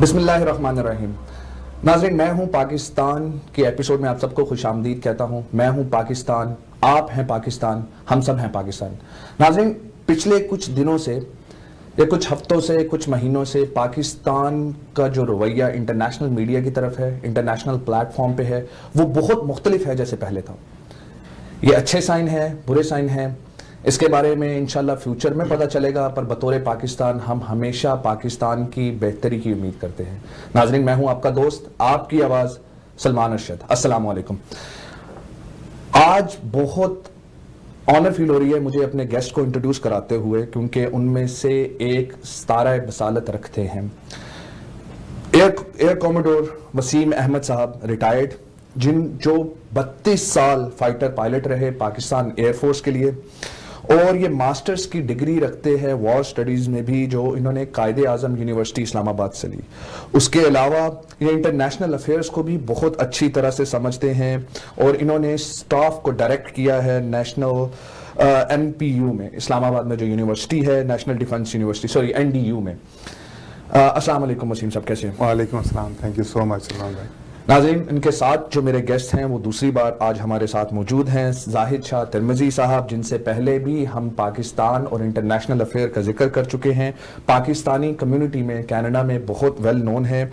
بسم اللہ الرحمن الرحیم. ناظرین، میں ہوں پاکستان کے ایپیسوڈ میں آپ سب کو خوش آمدید کہتا ہوں. میں ہوں پاکستان، آپ ہیں پاکستان، ہم سب ہیں پاکستان. ناظرین، پچھلے کچھ دنوں سے یا کچھ ہفتوں سے کچھ مہینوں سے پاکستان کا جو رویہ انٹرنیشنل میڈیا کی طرف ہے، انٹرنیشنل پلیٹ فارم پہ ہے، وہ بہت مختلف ہے جیسے پہلے تھا. یہ اچھے سائن ہیں، برے سائن ہیں، اس کے بارے میں انشاءاللہ فیوچر میں پتہ چلے گا، پر بطور پاکستان ہم ہمیشہ پاکستان کی بہتری کی امید کرتے ہیں. ناظرین، میں ہوں آپ کا دوست، آپ کی آواز، سلمان ارشد. السلام علیکم. آج بہت آنر فیل ہو رہی ہے مجھے اپنے گیسٹ کو انٹروڈیوس کراتے ہوئے، کیونکہ ان میں سے ایک ستارہ بصالت رکھتے ہیں. ایئر کوموڈور وسیم احمد صاحب، ریٹائرڈ، جو 32 سال فائٹر پائلٹ رہے پاکستان ایئر فورس کے لیے، اور یہ ماسٹرز کی ڈگری رکھتے ہیں وار سٹڈیز میں بھی، جو انہوں نے قائد اعظم یونیورسٹی اسلام آباد سے لی. اس کے علاوہ یہ انٹرنیشنل افیئرس کو بھی بہت اچھی طرح سے سمجھتے ہیں، اور انہوں نے سٹاف کو ڈائریکٹ کیا ہے نیشنل NPU میں، اسلام آباد میں جو یونیورسٹی ہے، نیشنل ڈیفنس یونیورسٹی، NDU میں. السلام علیکم وسیم صاحب، کیسے ہیں؟ وعلیکم السلام. تھینک یو سو مچ سلمان بھائی. ناظرین، ان کے ساتھ جو میرے گیسٹ ہیں وہ دوسری بار آج ہمارے ساتھ موجود ہیں. زاہد شاہ ترمذی صاحب، جن سے پہلے بھی ہم پاکستان اور انٹرنیشنل افیئر کا ذکر کر چکے ہیں، پاکستانی کمیونٹی میں کینیڈا میں بہت ویل نون ہے،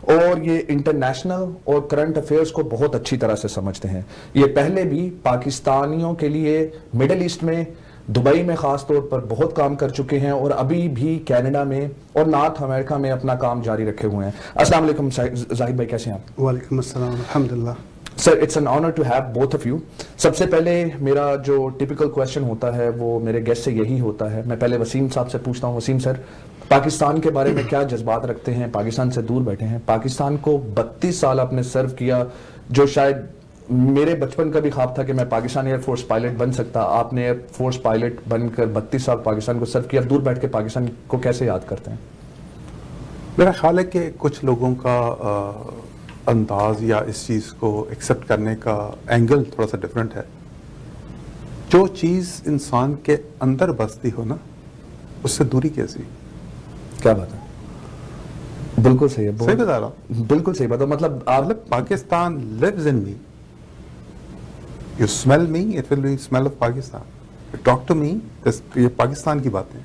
اور یہ انٹرنیشنل اور کرنٹ افیئرس کو بہت اچھی طرح سے سمجھتے ہیں. یہ پہلے بھی پاکستانیوں کے لیے مڈل ایسٹ میں، دبئی میں خاص طور پر بہت کام کر چکے ہیں، اور ابھی بھی کینیڈا میں اور نارتھ امریکہ میں اپنا کام جاری رکھے ہوئے ہیں. السلام علیکم زاہد بھائی، کیسے ہیں آپ؟ وعلیکم السلام. الحمدللہ. Sir, it's an honour to have both of you. سب سے پہلے میرا جو ٹپیکل کویشچن ہوتا ہے وہ میرے گیسٹ سے یہی ہوتا ہے. میں پہلے وسیم صاحب سے پوچھتا ہوں. وسیم سر، پاکستان کے بارے میں کیا جذبات رکھتے ہیں؟ پاکستان سے دور بیٹھے ہیں، پاکستان کو 32 سال آپ نے سرو کیا، جو شاید میرے بچپن کا بھی خواب تھا کہ میں پاکستان ایئر فورس پائلٹ بن سکتا. آپ نے ایئر فورس پائلٹ بن کر 32 سال پاکستان کو سرو کیا. دور بیٹھ کے پاکستان کو کیسے یاد کرتے ہیں؟ میرا خیال ہے کہ کچھ لوگوں کا انداز یا اس چیز کو ایکسیپٹ کرنے کا اینگل تھوڑا سا ڈفرینٹ ہے. جو چیز انسان کے اندر بستی ہو نا، اس سے دوری کیسی؟ کیا بات ہے، بالکل صحیح ہے. صحیح بتا رہا ہوں؟ بالکل صحیح بات ہے. مطلب Pakistan lives in me. You smell me, it will be smell of Pakistan. You talk to me, یہ پاکستان کی باتیں.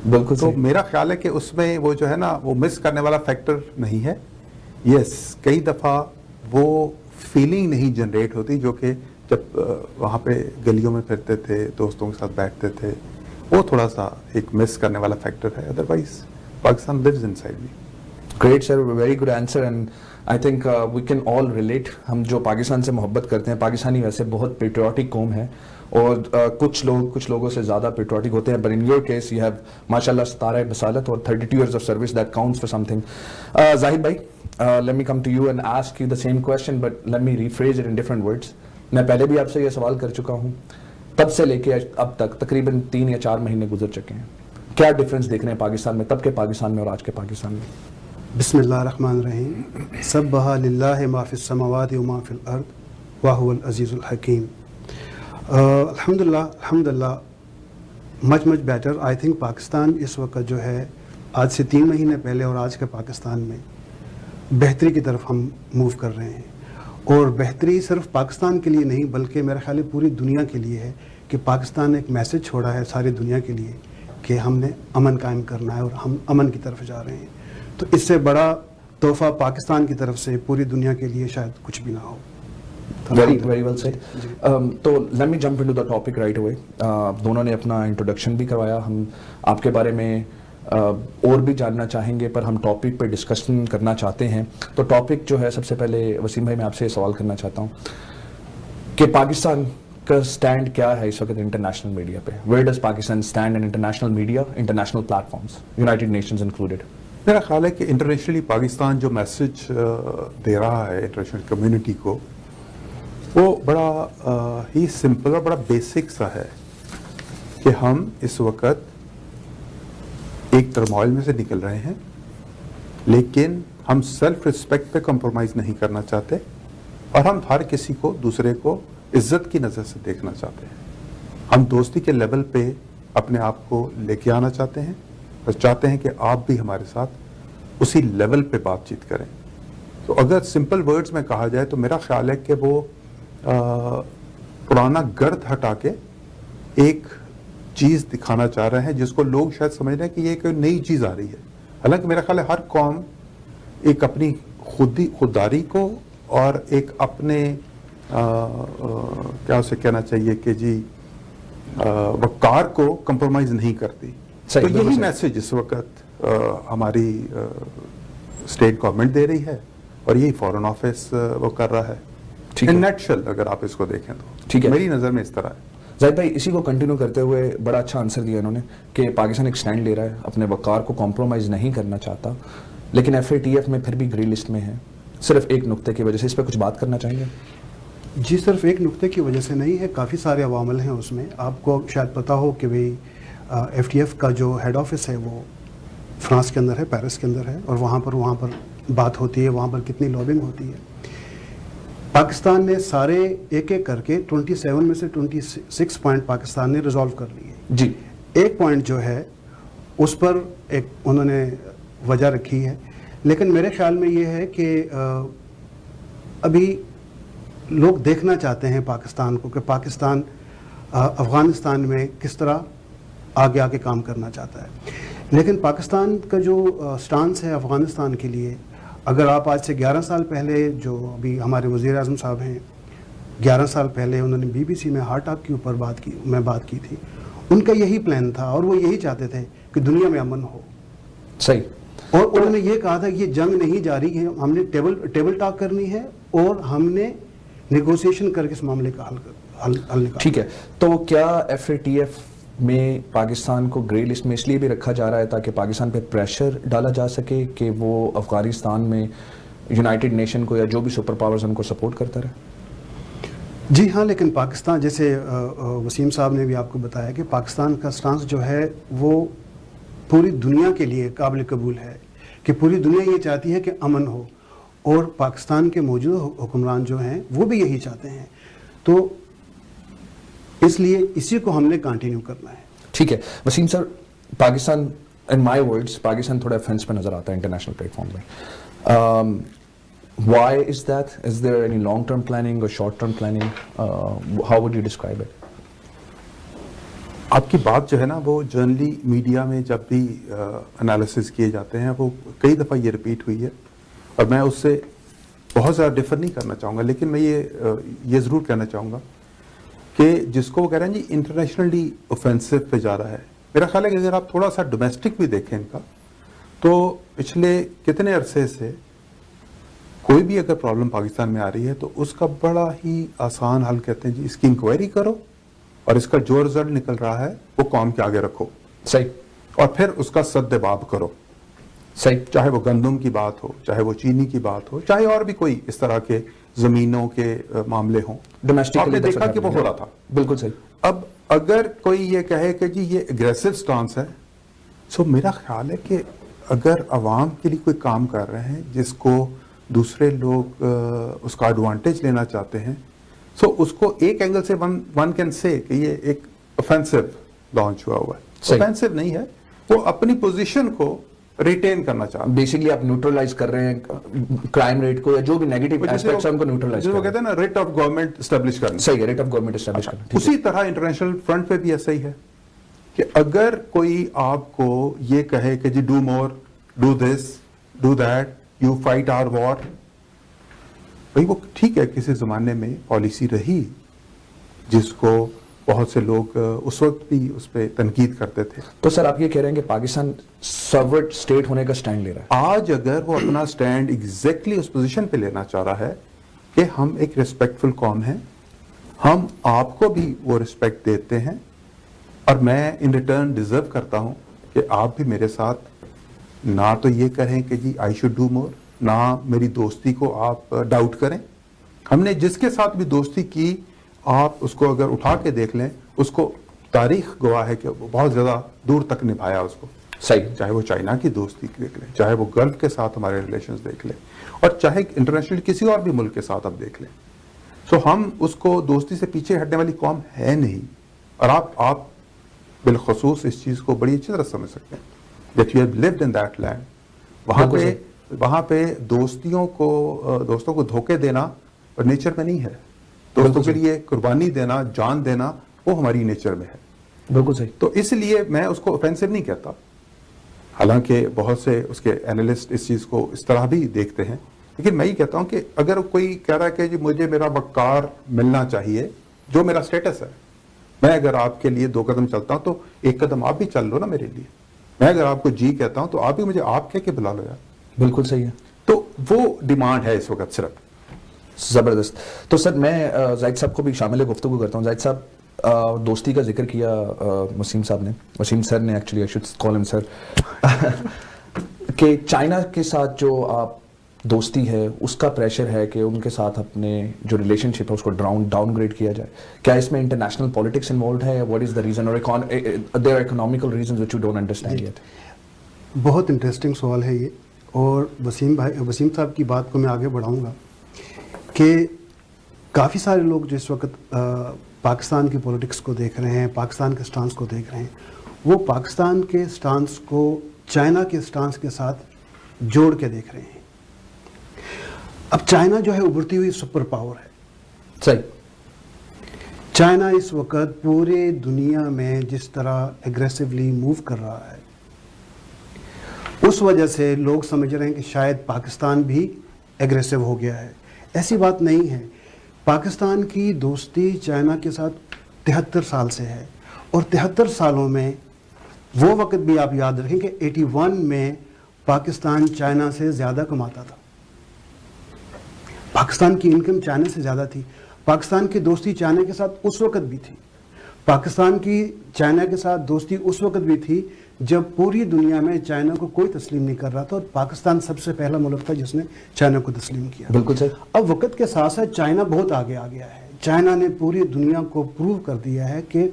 بالکل تو میرا خیال ہے کہ اس میں وہ جو ہے نا، وہ مس کرنے والا فیکٹر نہیں ہے. یس، کئی دفعہ وہ فیلنگ نہیں جنریٹ ہوتی جو کہ جب وہاں پہ گلیوں میں پھرتے تھے، دوستوں کے ساتھ بیٹھتے تھے، وہ تھوڑا سا ایک مس کرنے والا فیکٹر ہے. Otherwise Pakistan lives inside me. Great sir, very good answer. And I think we can all relate. ہم جو پاکستان سے محبت کرتے ہیں، پاکستانی ویسے بہت پیٹریوٹک قوم ہے، اور کچھ لوگوں سے زیادہ پیٹریوٹک ہوتے ہیں. But in your case you have ماشاء اللہ ستارہ بصالت اور 32 years of service that counts for something. زاہد بھائی، let me come to you and ask you the same question, but let me rephrase it in different words. میں پہلے بھی آپ سے یہ سوال کر چکا ہوں. تب سے لے کے اب تک تقریباً 3 یا 4 مہینے گزر چکے ہیں. کیا ڈفرینس دیکھ رہے ہیں پاکستان میں، تب کے پاکستان میں اور آج کے پاکستان میں؟ بسم اللہ الرحمن الرحیم. سبح للہ ما فی السماوات و ما فی الارض وہو العزیز الحکیم. الحمدللہ much better. I think Pakistan اس وقت جو ہے آج سے 3 مہینے پہلے اور آج کے پاکستان میں بہتری کی طرف ہم موو کر رہے ہیں. اور بہتری صرف پاکستان کے لیے نہیں بلکہ میرا خیال ہے پوری دنیا کے لیے ہے، کہ پاکستان نے ایک میسج چھوڑا ہے ساری دنیا کے لیے کہ ہم نے امن قائم کرنا ہے، اور ہم امن کی طرف جا رہے ہیں. تو اس سے بڑا تحفہ پاکستان کی طرف سے پوری دنیا کے لیے شاید کچھ بھی نہ ہو. Very well said. تو let me jump into the topic right away. دونوں نے اپنا انٹروڈکشن بھی کروایا. ہم آپ کے بارے میں اور بھی جاننا چاہیں گے، پر ہم ٹاپک پہ ڈسکشن کرنا چاہتے ہیں. تو ٹاپک جو ہے، سب سے پہلے وسیم بھائی میں آپ سے یہ سوال کرنا چاہتا ہوں کہ پاکستان کا سٹینڈ کیا ہے اس وقت انٹرنیشنل میڈیا پہ. Where does Pakistan stand in international media, international platforms, United Nations included? میرا خیال ہے کہ انٹرنیشنلی پاکستان جو میسج دے رہا ہے انٹرنیشنل کمیونٹی کو، وہ بڑا ہی سمپل اور بڑا بیسک سا ہے کہ ہم اس وقت ایک ٹرموائل میں سے نکل رہے ہیں، لیکن ہم سیلف رسپیکٹ پہ کمپرومائز نہیں کرنا چاہتے، اور ہم ہر کسی کو، دوسرے کو عزت کی نظر سے دیکھنا چاہتے ہیں. ہم دوستی کے لیول پہ اپنے آپ کو لے کے آنا چاہتے ہیں، اور چاہتے ہیں کہ آپ بھی ہمارے ساتھ اسی لیول پہ بات چیت کریں. تو اگر سمپل ورڈز میں کہا جائے تو میرا خیال ہے کہ وہ پرانا گرد ہٹا کے ایک چیز دکھانا چاہ رہے ہیں جس کو لوگ شاید سمجھ رہے ہیں کہ یہ ایک نئی چیز آ رہی ہے. حالانکہ میرا خیال ہے ہر قوم ایک اپنی خودداری کو اور ایک اپنے کیا اسے کہنا چاہیے کہ جی وقار کو کمپرومائز نہیں کرتی. تو یہی میسج اس وقت ہماری اسٹیٹ گورنمنٹ دے رہی ہے اور یہی فارن آفس وہ کر رہا ہے. ان نیٹشل اگر آپ اس کو دیکھیں تو ٹھیک ہے, میری نظر میں اس طرح ہے. زاہد بھائی, اسی کو کنٹینیو کرتے ہوئے بڑا اچھا آنسر دیا انہوں نے کہ پاکستان ایک سٹینڈ لے رہا ہے, اپنے وقار کو کمپرومائز نہیں کرنا چاہتا, لیکن FATF میں پھر بھی گرے لسٹ میں ہے صرف ایک نقطے کی وجہ سے. اس پہ کچھ بات کرنا چاہیں گے؟ جی, صرف ایک نقطے کی وجہ سے نہیں ہے, کافی سارے عوامل ہیں اس میں. آپ کو شاید پتہ ہو کہ بھئی FATF کا جو ہیڈ آفس ہے وہ فرانس کے اندر ہے, پیرس کے اندر ہے, اور وہاں پر بات ہوتی ہے, وہاں پر کتنی لابنگ ہوتی ہے. پاکستان نے سارے ایک ایک کر کے 27 میں سے 26 پوائنٹ پاکستان نے ریزالو کر لیے جی. ایک پوائنٹ جو ہے اس پر ایک انہوں نے وجہ رکھی ہے, لیکن میرے خیال میں یہ ہے کہ ابھی لوگ دیکھنا چاہتے ہیں پاکستان کو کہ پاکستان افغانستان میں کس طرح آگے آگے کام کرنا چاہتا ہے. لیکن پاکستان کا جو سٹانس ہے افغانستان کے لیے, اگر آپ آج سے 11 سال پہلے, جو ابھی ہمارے وزیر اعظم صاحب ہیں, 11 سال پہلے انہوں نے BBC میں ہارٹ اٹیک کے اوپر بات کی تھی. ان کا یہی پلان تھا اور وہ یہی چاہتے تھے کہ دنیا میں امن ہو. صحیح. اور انہوں نے یہ کہا تھا کہ یہ جنگ نہیں جاری ہے, ہم نے ٹیبل ٹاک کرنی ہے اور ہم نے نیگوسیشن کر کے اس معاملے کا حل نکالا. ٹھیک ہے, تو کیا FATF میں پاکستان کو گرے لسٹ میں اس لیے بھی رکھا جا رہا ہے تاکہ پاکستان پہ پریشر ڈالا جا سکے کہ وہ افغانستان میں یونائٹڈ نیشن کو یا جو بھی سپر پاورز ان کو سپورٹ کرتا رہے؟ جی ہاں, لیکن پاکستان, جیسے وسیم صاحب نے بھی آپ کو بتایا کہ پاکستان کا سٹانس جو ہے وہ پوری دنیا کے لیے قابل قبول ہے, کہ پوری دنیا یہ چاہتی ہے کہ امن ہو, اور پاکستان کے موجودہ حکمران جو ہیں وہ بھی یہی چاہتے ہیں. تو اس لیے اسی کو ہم نے کنٹینیو کرنا ہے. ٹھیک ہے Waseem sir, Pakistan in my words Pakistan تھوڑا فینس پہ نظر آتا ہے انٹرنیشنل پلیٹ فارم میں. Why is that? Is there any long term planning اور short term planning? How would you describe it? آپ کی بات جو ہے نا وہ جرنلی میڈیا میں جب بھی انالیسس کیے جاتے ہیں وہ کئی دفعہ یہ ریپیٹ ہوئی ہے, اور میں اس سے بہت زیادہ ڈفر نہیں کرنا چاہوں گا, لیکن میں یہ ضرور کہنا چاہوں گا کہ جس کو وہ کہہ رہے ہیں جی انٹرنیشنلی اوفینسو پہ جا رہا ہے, میرا خیال ہے کہ اگر آپ تھوڑا سا ڈومیسٹک بھی دیکھیں ان کا, تو پچھلے کتنے عرصے سے کوئی بھی اگر پرابلم پاکستان میں آ رہی ہے تو اس کا بڑا ہی آسان حل کہتے ہیں جی اس کی انکوائری کرو, اور اس کا جو رزلٹ نکل رہا ہے وہ قوم کے آگے رکھو. صحیح. اور پھر اس کا سد باب کرو. صحیح. چاہے وہ گندم کی بات ہو, چاہے وہ چینی کی بات ہو, چاہے اور بھی کوئی اس طرح کے زمینوں کے معاملے ہوں, آپ نے دیکھا کہ وہ ہو رہا تھا. بالکل صحیح. اب اگر کوئی یہ کہے کہ جی یہ اگریسو سٹانس ہے, سو میرا خیال ہے کہ اگر عوام کے لیے کوئی کام کر رہے ہیں جس کو دوسرے لوگ اس کا ایڈوانٹیج لینا چاہتے ہیں, سو اس کو ایک اینگل سے ون کین سے کہ یہ ایک اوفینسو لانچ ہوا ہے. اوفینسو نہیں ہے, وہ اپنی پوزیشن کو ریٹین کرنا چاہتے ہیں. بیسکلی آپ نیوٹرلائز کر رہے ہیں کرائم ریٹ کو یا جو بھی نیگیٹو ایسپیکٹس ہیں ان کو نیوٹرلائز کر رہے ہیں. کہتے ہیں نا ریٹ آف گورنمنٹ اسٹیبلش کرنا. صحیح ہے, ریٹ آف گورنمنٹ اسٹیبلش کرنا. اسی طرح انٹرنیشنل فرنٹ پہ بھی ایسا ہی ہے کہ اگر کوئی آپ کو یہ کہے کہ جی do more, do this, do that, you fight our war, بھائی وہ ٹھیک ہے کسی زمانے میں پالیسی رہی جس کو بہت سے لوگ اس وقت بھی اس پہ تنقید کرتے تھے. تو سر آپ یہ کہہ رہے ہیں کہ پاکستان سرورٹ اسٹیٹ ہونے کا سٹینڈ لے رہا ہے آج؟ اگر وہ اپنا سٹینڈ ایگزیکٹلی اس پوزیشن پہ لینا چاہ رہا ہے کہ ہم ایک ریسپیکٹفل قوم ہیں, ہم آپ کو بھی وہ ریسپیکٹ دیتے ہیں, اور میں ان ریٹرن ڈیزرو کرتا ہوں کہ آپ بھی میرے ساتھ نہ تو یہ کہیں کہ جی آئی شوڈ ڈو مور, نہ میری دوستی کو آپ ڈاؤٹ کریں. ہم نے جس کے ساتھ بھی دوستی کی, آپ اس کو اگر اٹھا کے دیکھ لیں, اس کو تاریخ گواہ ہے کہ وہ بہت زیادہ دور تک نبھایا اس کو. صحیح. چاہے وہ چائنا کی دوستی دیکھ لیں, چاہے وہ گلف کے ساتھ ہمارے ریلیشنز دیکھ لیں, اور چاہے انٹرنیشنل کسی اور بھی ملک کے ساتھ آپ دیکھ لیں. سو ہم اس کو دوستی سے پیچھے ہٹنے والی قوم ہے نہیں, اور آپ بالخصوص اس چیز کو بڑی اچھی طرح سمجھ سکتے ہیں that you have lived in that land. وہاں پہ دوستوں کو دھوکے دینا اور نیچر میں نہیں ہے. دوستوں کے لیے قربانی دینا, جان دینا, وہ ہماری نیچر میں ہے. بالکل صحیح. تو اس لیے میں اس کو اوفینسو نہیں کہتا, حالانکہ بہت سے اس کے اینالسٹ اس چیز کو اس طرح بھی دیکھتے ہیں. لیکن میں یہ کہتا ہوں کہ اگر کوئی کہہ رہا ہے کہ جی مجھے میرا وقار ملنا چاہیے, جو میرا سٹیٹس ہے, میں اگر آپ کے لیے 2 قدم چلتا ہوں تو 1 قدم آپ بھی چل لو نا میرے لیے. میں اگر آپ کو جی کہتا ہوں تو آپ بھی مجھے آپ کہہ کے بلا لو یار. بالکل صحیح ہے. تو وہ ڈیمانڈ ہے اس وقت صرف. زبردست. تو سر میں زاہد صاحب کو بھی شامل گفتگو کرتا ہوں. زاہد صاحب, دوستی کا ذکر کیا وسیم صاحب نے, وسیم سر نے, ایکچولی آئی شوڈ کال ہم سر, کہ چائنا کے ساتھ جو آپ دوستی ہے اس کا پریشر ہے کہ ان کے ساتھ اپنے جو ریلیشن شپ ہے اس کو ڈاؤن گریڈ کیا جائے. کیا اس میں انٹرنیشنل پالیٹکس انوالوڈ ہے؟ واٹ از دا ریزن, اور there are economical reasons which you don't understand yet? بہت انٹرسٹنگ سوال ہے یہ, اور وسیم صاحب کی بات کو میں آگے بڑھاؤں گا کہ کافی سارے لوگ جو اس وقت پاکستان کی پولیٹکس کو دیکھ رہے ہیں, پاکستان کے سٹانس کو دیکھ رہے ہیں, وہ پاکستان کے سٹانس کو چائنا کے سٹانس کے ساتھ جوڑ کے دیکھ رہے ہیں. اب چائنا جو ہے ابھرتی ہوئی سپر پاور ہے. صحیح. چائنا اس وقت پورے دنیا میں جس طرح ایگریسولی موو کر رہا ہے, اس وجہ سے لوگ سمجھ رہے ہیں کہ شاید پاکستان بھی ایگریسو ہو گیا ہے. ایسی بات نہیں ہے. پاکستان کی دوستی چائنا کے ساتھ 73 سال سے ہے, اور 73 سالوں میں وہ وقت بھی آپ یاد رکھیں کہ 81 میں پاکستان چائنا سے زیادہ کماتا تھا. پاکستان کی انکم چائنا سے زیادہ تھی. پاکستان کی دوستی چائنا کے ساتھ اس وقت بھی تھی. پاکستان کی چائنا کے ساتھ دوستی اس وقت بھی تھی جب پوری دنیا میں چائنا کو کوئی تسلیم نہیں کر رہا تھا, اور پاکستان سب سے پہلا ملک تھا جس نے چائنا کو تسلیم کیا. بالکل صحیح. اب وقت کے ساتھ ساتھ چائنا بہت آگے آ گیا ہے. چائنا نے پوری دنیا کو پروو کر دیا ہے کہ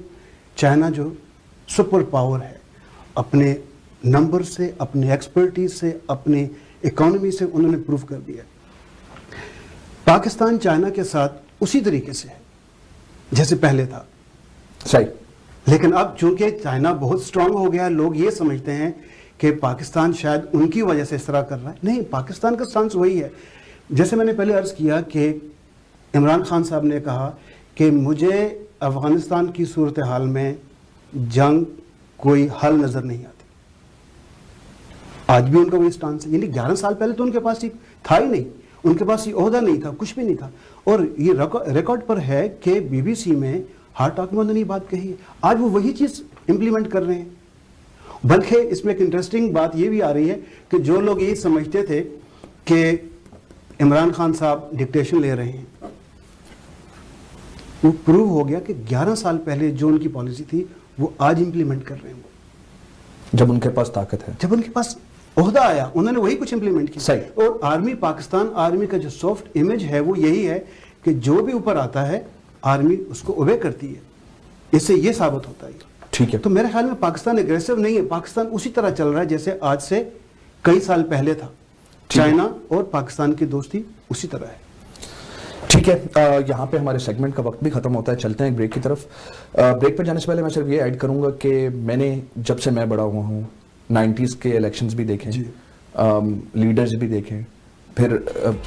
چائنا جو سپر پاور ہے, اپنے نمبر سے, اپنے ایکسپرٹیز سے, اپنے اکانومی سے انہوں نے پروو کر دیا. پاکستان چائنا کے ساتھ اسی طریقے سے ہے جیسے پہلے تھا. صحیح. لیکن اب چونکہ چائنا بہت سٹرونگ ہو گیا ہے, لوگ یہ سمجھتے ہیں کہ پاکستان شاید ان کی وجہ سے اس طرح کر رہا ہے. نہیں, پاکستان کا سٹانس وہی ہے. جیسے میں نے پہلے عرض کیا کہ عمران خان صاحب نے کہا کہ مجھے افغانستان کی صورتحال میں جنگ کوئی حل نظر نہیں آتی. آج بھی ان کا وہی سٹانس ہے. یعنی 11 سال پہلے تو ان کے پاس تھا ہی نہیں, ان کے پاس یہ عہدہ نہیں تھا, کچھ بھی نہیں تھا. اور یہ ریکارڈ پر ہے کہ BBC میں ہارٹ ٹاک میں انہوں نے یہ بات کہی ہے. آج وہ وہی چیز امپلیمنٹ کر رہے ہیں. بلکہ اس میں ایک انٹرسٹنگ بات یہ بھی آ رہی ہے کہ جو لوگ یہ سمجھتے تھے کہ عمران خان صاحب ڈکٹیشن لے رہے ہیں, وہ پروو ہو گیا کہ 11 سال پہلے جو ان کی پالیسی تھی وہ آج امپلیمنٹ کر رہے ہیں. جب ان کے پاس طاقت ہے, جب ان کے پاس عہدہ آیا, انہوں نے وہی کچھ امپلیمنٹ کیا. صحیح. اور آرمی, پاکستان آرمی کا جو سافٹ امیج ہے وہ یہی ہے کہ جو بھی اوپر آتا ہے آرمی اس کو اوبے کرتی ہے. اس سے یہ ثابت ہوتا ہے. ٹھیک ہے. تو میرے خیال میں پاکستان ایگریسو نہیں ہے. پاکستان اسی طرح چل رہا ہے جیسے آج سے کئی سال پہلے تھا. چائنا اور پاکستان کی دوستی اسی طرح ہے. ٹھیک ہے. یہاں پہ ہمارے سیگمنٹ کا وقت بھی ختم ہوتا ہے, چلتے ہیں ایک بریک کی طرف. بریک پر جانے سے پہلے میں صرف یہ ایڈ کروں گا کہ میں نے جب سے میں بڑا ہوا ہوں 90s کے الیکشنز بھی دیکھیں, لیڈرز بھی دیکھیں, پھر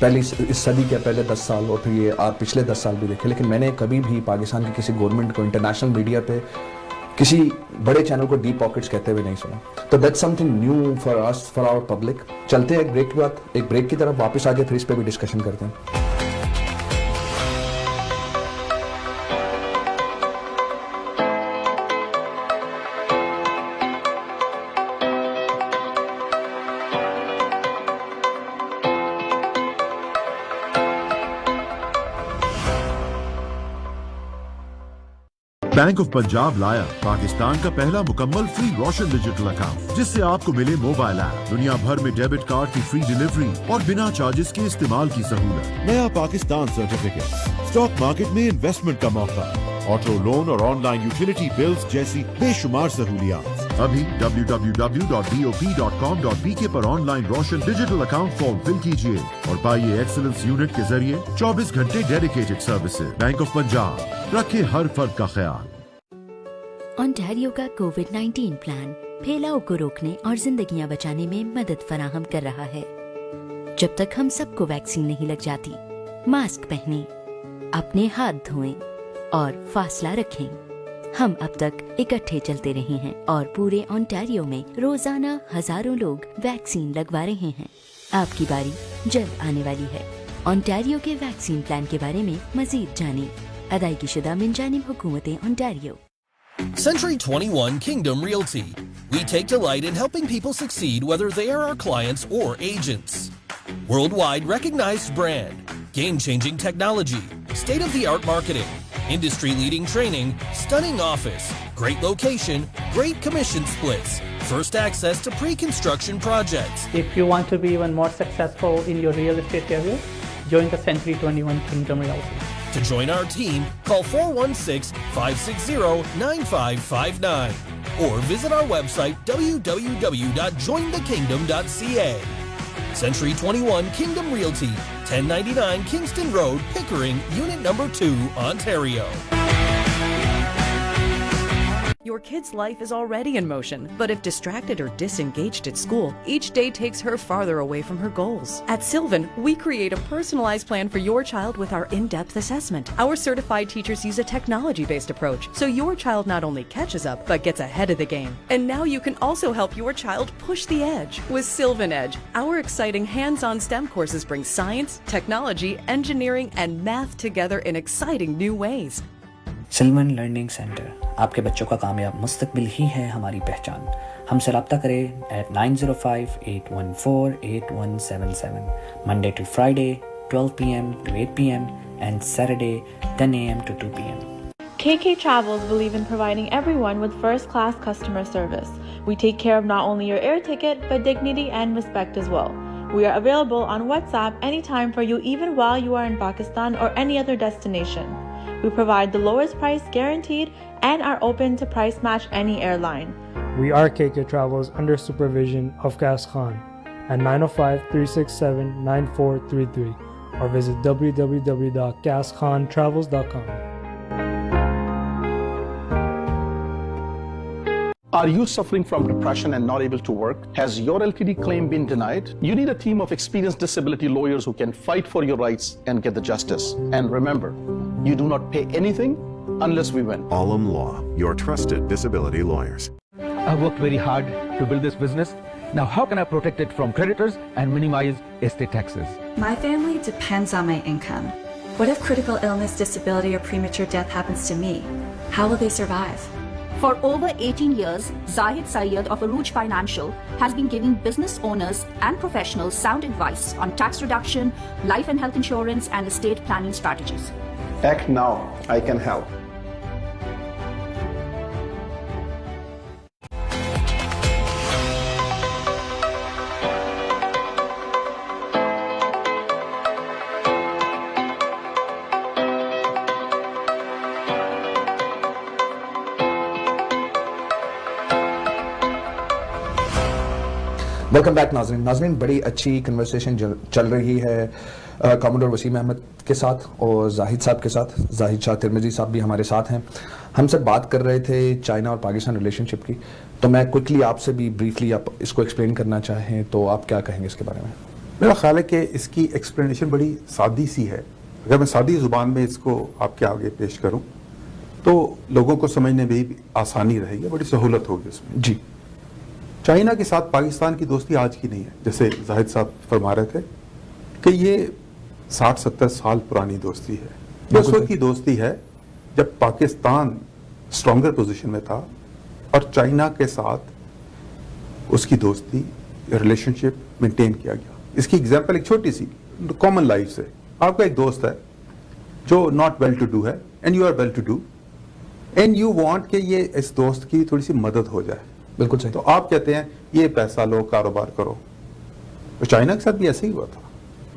پہلی اس صدی کے پہلے 10 سال اور پھر یہ پچھلے 10 سال بھی دیکھے, لیکن میں نے کبھی بھی پاکستان کی کسی گورنمنٹ کو انٹرنیشنل میڈیا پہ کسی بڑے چینل کو ڈیپ پاکٹس کہتے ہوئے نہیں سنا. تو that's something new for us, for our public. چلتے ہیں ایک بریک کے بعد, ایک بریک کی طرف واپس آ کے پھر اس پہ بھی ڈسکشن کرتے ہیں. بینک آف پنجاب لایا پاکستان کا پہلا مکمل فری روشن ڈیجیٹل اکاؤنٹ, جس سے آپ کو ملے موبائل ایپ, دنیا بھر میں ڈیبٹ کارڈ کی فری ڈیلیوری اور بنا چارجز کے استعمال کی سہولت, نیا پاکستان سرٹیفکیٹ, اسٹاک مارکیٹ میں انویسٹمنٹ کا موقع, آٹو لون اور آن لائن یوٹیلیٹی بلز جیسی بے شمار سہولیات. ابھی www.bop.com.pk پر آن لائن روشن ڈیجیٹل اکاؤنٹ فارم فل کیجیے اور پائیے ایکسلنس یونٹ کے ذریعے 24 گھنٹے dedicated services. Bank of Punjab, رکھے ہر فرد کا خیال. Ontario کا کووڈ 19 پلان پھیلاؤ کو روکنے اور زندگیاں بچانے میں مدد فراہم کر رہا ہے۔ جب تک ہم سب کو ویکسین نہیں لگ جاتی، ماسک پہنیں، اپنے ہاتھ دھوئیں اور فاصلہ رکھیں۔ ہم اب تک اکٹھے چلتے رہے ہیں اور پورے اونٹاریو میں روزانہ ہزاروں لوگ ویکسین لگوا رہے ہیں۔ آپ کی باری جلد آنے والی ہے۔ اونٹاریو کے ویکسین پلان کے بارے میں مزید جانیں۔ ادائیگی شدہ من جانب حکومت Ontario. Century 21 Kingdom Realty. We take delight in helping people succeed whether they are our clients or agents. Worldwide recognized brand, game-changing technology, state-of-the-art marketing, industry-leading training, stunning office, great location, great commission splits, first access to pre-construction projects. If you want to be even more successful in your real estate career, join the Century 21 Kingdom Realty. To join our team, call 416-560-9559 or visit our website www.jointhekingdom.ca. Century 21 Kingdom Realty, 1099 Kingston Road, Pickering, Unit Number 2, Ontario. Your kid's life is already in motion, but if distracted or disengaged at school, each day takes her farther away from her goals. At Sylvan, we create a personalized plan for your child with our in-depth assessment. Our certified teachers use a technology-based approach, so your child not only catches up, but gets ahead of the game. And now you can also help your child push the edge. With Sylvan Edge, our exciting hands-on STEM courses bring science, technology, engineering, and math together in exciting new ways. سلون learning centre, آپ کے بچوں کا کامیاب مستقبل ہی ہے ہماری پہچان۔ ہم سے رابطہ کریں at 905-814-8177 Monday to Friday 12 p.m. to 8 p.m. and Saturday 10 a.m. to 2 p.m. KK Travels believe in providing everyone with first-class customer service. We take care of not only your air ticket, but dignity and respect as well. We are available on WhatsApp anytime for you, even while you are in Pakistan or any other destination. We provide the lowest price guaranteed and are open to price match any airline. We are KK Travels under supervision of Qais Khan at 905-367-9433 or visit www.qaiskhan.travels.com. Are you suffering from depression and not able to work? Has your LTD claim been denied? You need a team of experienced disability lawyers who can fight for your rights and get the justice. And remember, you do not pay anything unless we win. Alam Law, your trusted disability lawyers. I worked very hard to build this business. Now how can I protect it from creditors and minimize estate taxes? My family depends on my income. What if critical illness, disability, or premature death happens to me? How will they survive? For over 18 years, Zahid Syed of Aruj Financial has been giving business owners and professionals sound advice on tax reduction, life and health insurance, and estate planning strategies. Act now. I can help. Welcome back ناظرین بڑی اچھی conversation چل رہی ہے کاموڈور وسیم احمد کے ساتھ اور زاہد صاحب کے ساتھ، زاہد شاہ ترمذی صاحب بھی ہمارے ساتھ ہیں۔ ہم سب بات کر رہے تھے چائنا اور پاکستان ریلیشن شپ کی، تو میں کوئکلی آپ سے بھی بریفلی آپ اس کو ایکسپلین کرنا چاہیں تو آپ کیا کہیں گے اس کے بارے میں؟ میرا خیال ہے کہ اس کی ایکسپلینیشن بڑی سادی سی ہے۔ اگر میں سادی زبان میں اس کو آپ کے آگے پیش کروں تو لوگوں کو سمجھنے میں بھی آسانی رہے گی، بڑی سہولت ہوگی اس میں۔ جی، چائنا کے ساتھ پاکستان کی دوستی آج کی نہیں ہے، جیسے زاہد صاحب فرما رہے تھے کہ یہ 60-70 سال پرانی دوستی ہے۔ یہ اس وقت کی دوستی ہے جب پاکستان اسٹرانگر پوزیشن میں تھا اور چائنا کے ساتھ اس کی دوستی ریلیشن شپ مینٹین کیا گیا۔ اس کی ایگزامپل ایک چھوٹی سی کامن لائف سے، آپ کا ایک دوست ہے جو ناٹ ویل ٹو ڈو ہے and you are well to do and you want کہ یہ اس دوست کی تھوڑی سی مدد ہو جائے۔ بالکل صحیح۔ تو آپ کہتے ہیں یہ پیسہ لو، کاروبار کرو۔ تو چائنا کے ساتھ بھی ایسے ہی ہوا تھا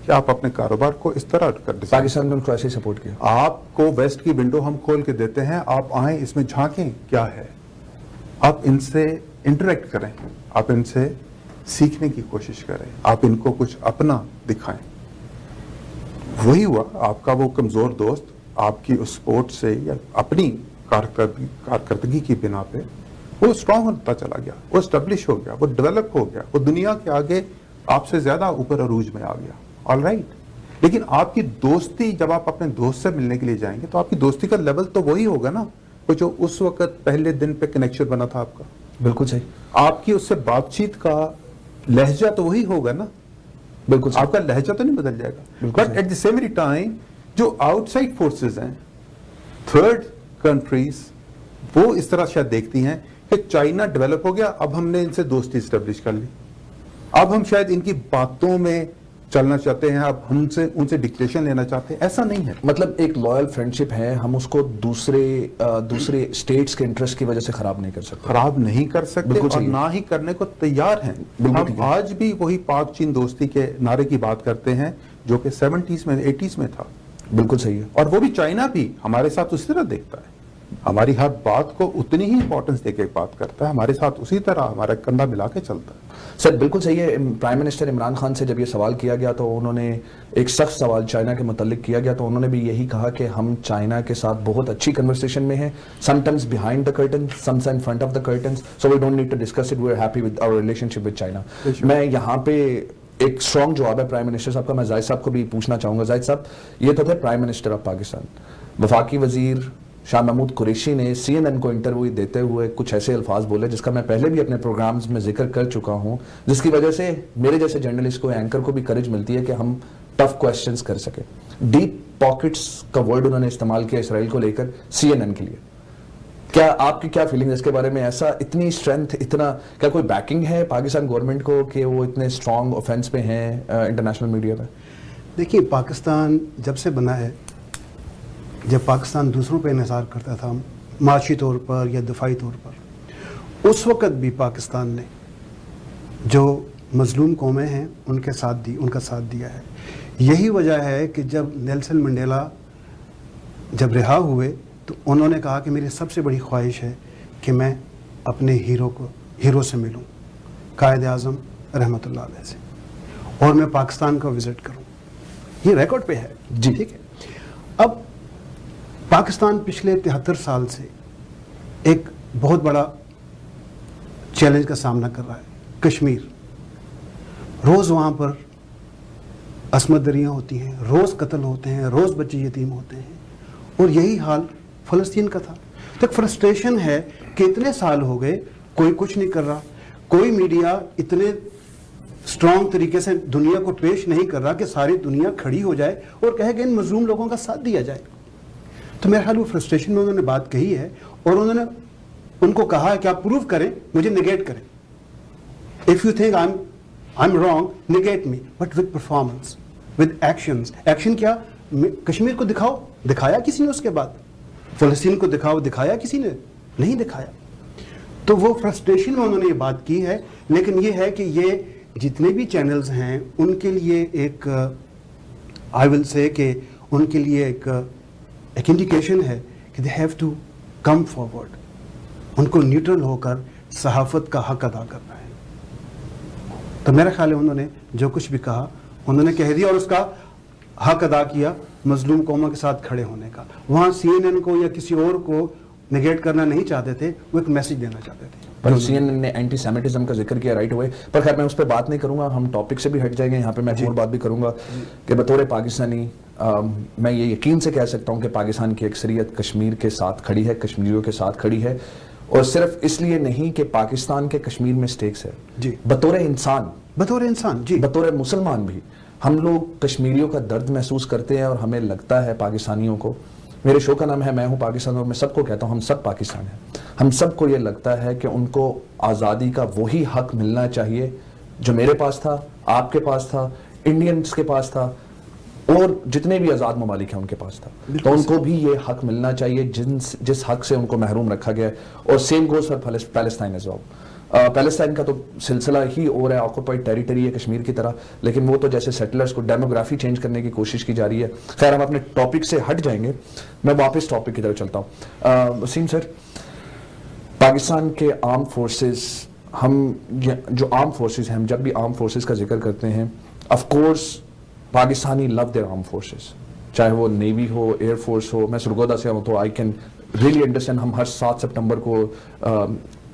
کہ آپ اپنے کاروبار کو اس طرح کر دیں۔ پاکستان نے ان کو ایسے ہی سپورٹ کیا۔ آپ کو ویسٹ کی ونڈو ہم کھول کے دیتے ہیں، آپ آئیں اس میں جھانکیں کیا ہے، آپ ان سے انٹریکٹ کریں، آپ ان سے سیکھنے کی کوشش کریں، آپ ان کو کچھ اپنا دکھائیں۔ وہی ہوا، آپ کا وہ کمزور دوست آپ کی اس سپورٹ سے یا اپنی کارکردگی کی بنا پہ وہ اسٹرانگ ہوتا چلا گیا, وہ اسٹیبلش ہو گیا, وہ ڈیولپ ہو گیا, وہ دنیا کے آگے آپ سے زیادہ اوپر عروج میں آ گیا. آل رائٹ, لیکن آپ کی دوستی, جب آپ اپنے دوست سے ملنے کے لیے جائیں گے تو آپ کی دوستی کا لیول تو وہی ہوگا نا وہ جو اس وقت پہلے دن پہ کنیکشن بنا تھا آپ کا. بالکل صحیح. آپ کی اس سے بات چیت کا لہجہ تو وہی ہوگا نا. بالکل, آپ کا لہجہ تو نہیں بدل جائے گا. But at the same time جو آؤٹ سائڈ فورسز ہیں, تھرڈ کنٹریز, وہ اس طرح شاید دیکھتی ہیں کہ چائنا ڈیولپ ہو گیا, اب ہم نے ان سے دوستی اسٹیبلش کر لی, اب ہم شاید ان کی باتوں میں چلنا چاہتے ہیں, اب ہم سے ان سے ڈکٹیشن لینا چاہتے ہیں. ایسا نہیں ہے. مطلب ایک لائل فرینڈشپ ہے, ہم اس کو دوسرے اسٹیٹس کے انٹرسٹ کی وجہ سے خراب نہیں کر سکتے. خراب نہیں کر سکتے اور نہ ہی کرنے کو تیار ہیں. ہم آج بھی وہی پاک چین دوستی کے نعرے کی بات کرتے ہیں جو کہ 70s میں 80s میں تھا. بالکل صحیح ہے. اور وہ بھی چائنا بھی ہمارے ساتھ اسی طرح دیکھتا ہے, ہماری ہر بات کو اتنی ہی امپورٹنس دے کے بات کرتا ہے, ہمارے ساتھ اسی طرح ہمارا کندھا ملا کے چلتا ہے. سر بالکل صحیح ہے. پرائم منسٹر عمران خان سے جب یہ سوال کیا گیا تو انہوں نے ایک سخت سوال چائنا کے متعلق کیا گیا, تو انہوں نے بھی یہی کہا کہ ہم چائنا کے ساتھ بہت اچھی کنورسیشن میں ہیں, sometimes behind the curtain, sometimes front of the curtains, so we don't need to discuss it, we are happy with our relationship with China. میں یہاں پہ ایک اسٹرانگ جواب ہے پرائم منسٹر صاحب کا, میں زاہد صاحب کو بھی پوچھنا چاہوں گا. زاہد صاحب, یہ تو تھے پرائم منسٹر آف پاکستان. وفاقی وزیر شاہ محمود قریشی نے CNN کو انٹرویو دیتے ہوئے کچھ ایسے الفاظ بولے جس کا میں پہلے بھی اپنے پروگرامز میں ذکر کر چکا ہوں, جس کی وجہ سے میرے جیسے جرنلسٹ کو, اینکر کو بھی کریج ملتی ہے کہ ہم ٹف کویسچنز کر سکیں. ڈیپ پاکٹس کا ورڈ انہوں نے استعمال کیا اسرائیل کو لے کر CNN کے لیے. کیا آپ کی کیا فیلنگ ہے اس کے بارے میں؟ ایسا اتنی اسٹرینتھ, اتنا کیا کوئی بیکنگ ہے پاکستان گورنمنٹ کو کہ وہ اتنے اسٹرانگ اوفینس پہ ہیں انٹرنیشنل میڈیا پہ؟ دیکھیے, پاکستان جب سے بنا ہے, جب پاکستان دوسروں پہ انحصار کرتا تھا معاشی طور پر یا دفاعی طور پر, اس وقت بھی پاکستان نے جو مظلوم قومیں ہیں ان کا ساتھ دیا ہے. یہی وجہ ہے کہ جب نیلسن منڈیلا جب رہا ہوئے تو انہوں نے کہا کہ میری سب سے بڑی خواہش ہے کہ میں اپنے ہیرو سے ملوں, قائد اعظم رحمۃ اللہ علیہ سے, اور میں پاکستان کا وزٹ کروں. یہ ریکارڈ پہ ہے جی, ٹھیک ہے. اب پاکستان پچھلے 73 سال سے ایک بہت بڑا چیلنج کا سامنا کر رہا ہے. کشمیر, روز وہاں پر عصمت دریاں ہوتی ہیں, روز قتل ہوتے ہیں, روز بچے یتیم ہوتے ہیں, اور یہی حال فلسطین کا تھا. تو ایک فرسٹریشن ہے کہ اتنے سال ہو گئے, کوئی کچھ نہیں کر رہا, کوئی میڈیا اتنے اسٹرانگ طریقے سے دنیا کو پیش نہیں کر رہا کہ ساری دنیا کھڑی ہو جائے اور کہے کہ ان مظلوم لوگوں کا ساتھ دیا جائے. تو میرا خیال وہ فرسٹریشن میں انہوں نے بات کہی ہے, اور انہوں نے ان کو کہا ہے کہ آپ پروف کریں, مجھے نگیٹ کریں. If you think I'm wrong, negate me, but with performance, with actions. Action کیا؟ کشمیر کو دکھاؤ, دکھایا کسی نے؟ اس کے بعد فلسطین کو دکھاؤ, دکھایا کسی نے؟ نہیں دکھایا. تو وہ فرسٹریشن میں انہوں نے یہ بات کی ہے. لیکن یہ ہے کہ یہ جتنے بھی چینلز ہیں ان کے لیے ایک I will say کہ ان کے لیے ایک انڈیکیشن ہے کہ they have to come forward. ان کو نیوٹرل ہو کر صحافت کا حق ادا کرنا ہے. تو میرا خیال ہے انہوں نے جو کچھ بھی کہا انہوں نے کہہ دیا, اور اس کا حق ادا کیا مظلوم قوموں کے ساتھ کھڑے ہونے کا. وہاں CNN کو یا کسی اور کو نگیٹ کرنا نہیں چاہتے تھے, وہ ایک میسج دینا چاہتے تھے. پر CNN نے اینٹی سیمیٹزم کا ذکر کیا رائٹ ہوئے, پر خیر میں اس پہ بات نہیں کروں گا, ہم ٹاپک سے بھی ہٹ جائیں گے. یہاں پہ میں ایک اور بات بھی کروں گا کہ بطور پاکستانی میں یہ یقین سے کہہ سکتا ہوں کہ پاکستان کی اکثریت کشمیر کے ساتھ کھڑی ہے, کشمیریوں کے ساتھ کھڑی ہے, اور صرف اس لیے نہیں کہ پاکستان کے کشمیر میں سٹیکس ہے, جی بطور انسان جی, بطور مسلمان بھی ہم لوگ کشمیریوں کا درد محسوس کرتے ہیں, اور ہمیں لگتا ہے پاکستانیوں کو, میرے شو کا نام ہے میں ہوں پاکستان, اور میں سب کو کہتا ہوں ہم سب پاکستان ہیں, ہم سب کو یہ لگتا ہے کہ ان کو آزادی کا وہی حق ملنا چاہیے جو میرے پاس تھا, آپ کے پاس تھا, انڈینز کے پاس تھا, اور جتنے بھی آزاد ممالک ہیں ان کے پاس تھا. تو ان کو بھی یہ حق ملنا چاہیے جس حق سے ان کو محروم رکھا گیا ہے. اور same goes for Palestine as well. Palestine کا تو سلسلہ ہی اور ہے, آکوپائڈ ٹیریٹری ہے کشمیر کی طرح, لیکن وہ تو جیسے سیٹلرز کو ڈیموگرافی چینج کرنے کی کوشش کی جا رہی ہے. خیر ہم اپنے ٹاپک سے ہٹ جائیں گے, میں واپس ٹاپک کی طرف چلتا ہوں. وسیم سر, پاکستان کے آرم فورسز, ہم جو آرم فورسز ہیں, ہم جب بھی آرم فورسز کا ذکر کرتے ہیں of course Pakistani love their arm forces, چاہے وہ نیوی ہو, ایئر فورس ہو. میں سرگودا سے ہوں تو آئی کین ریئلی انڈرسٹینڈ. ہم ہر 7 سپٹمبر کو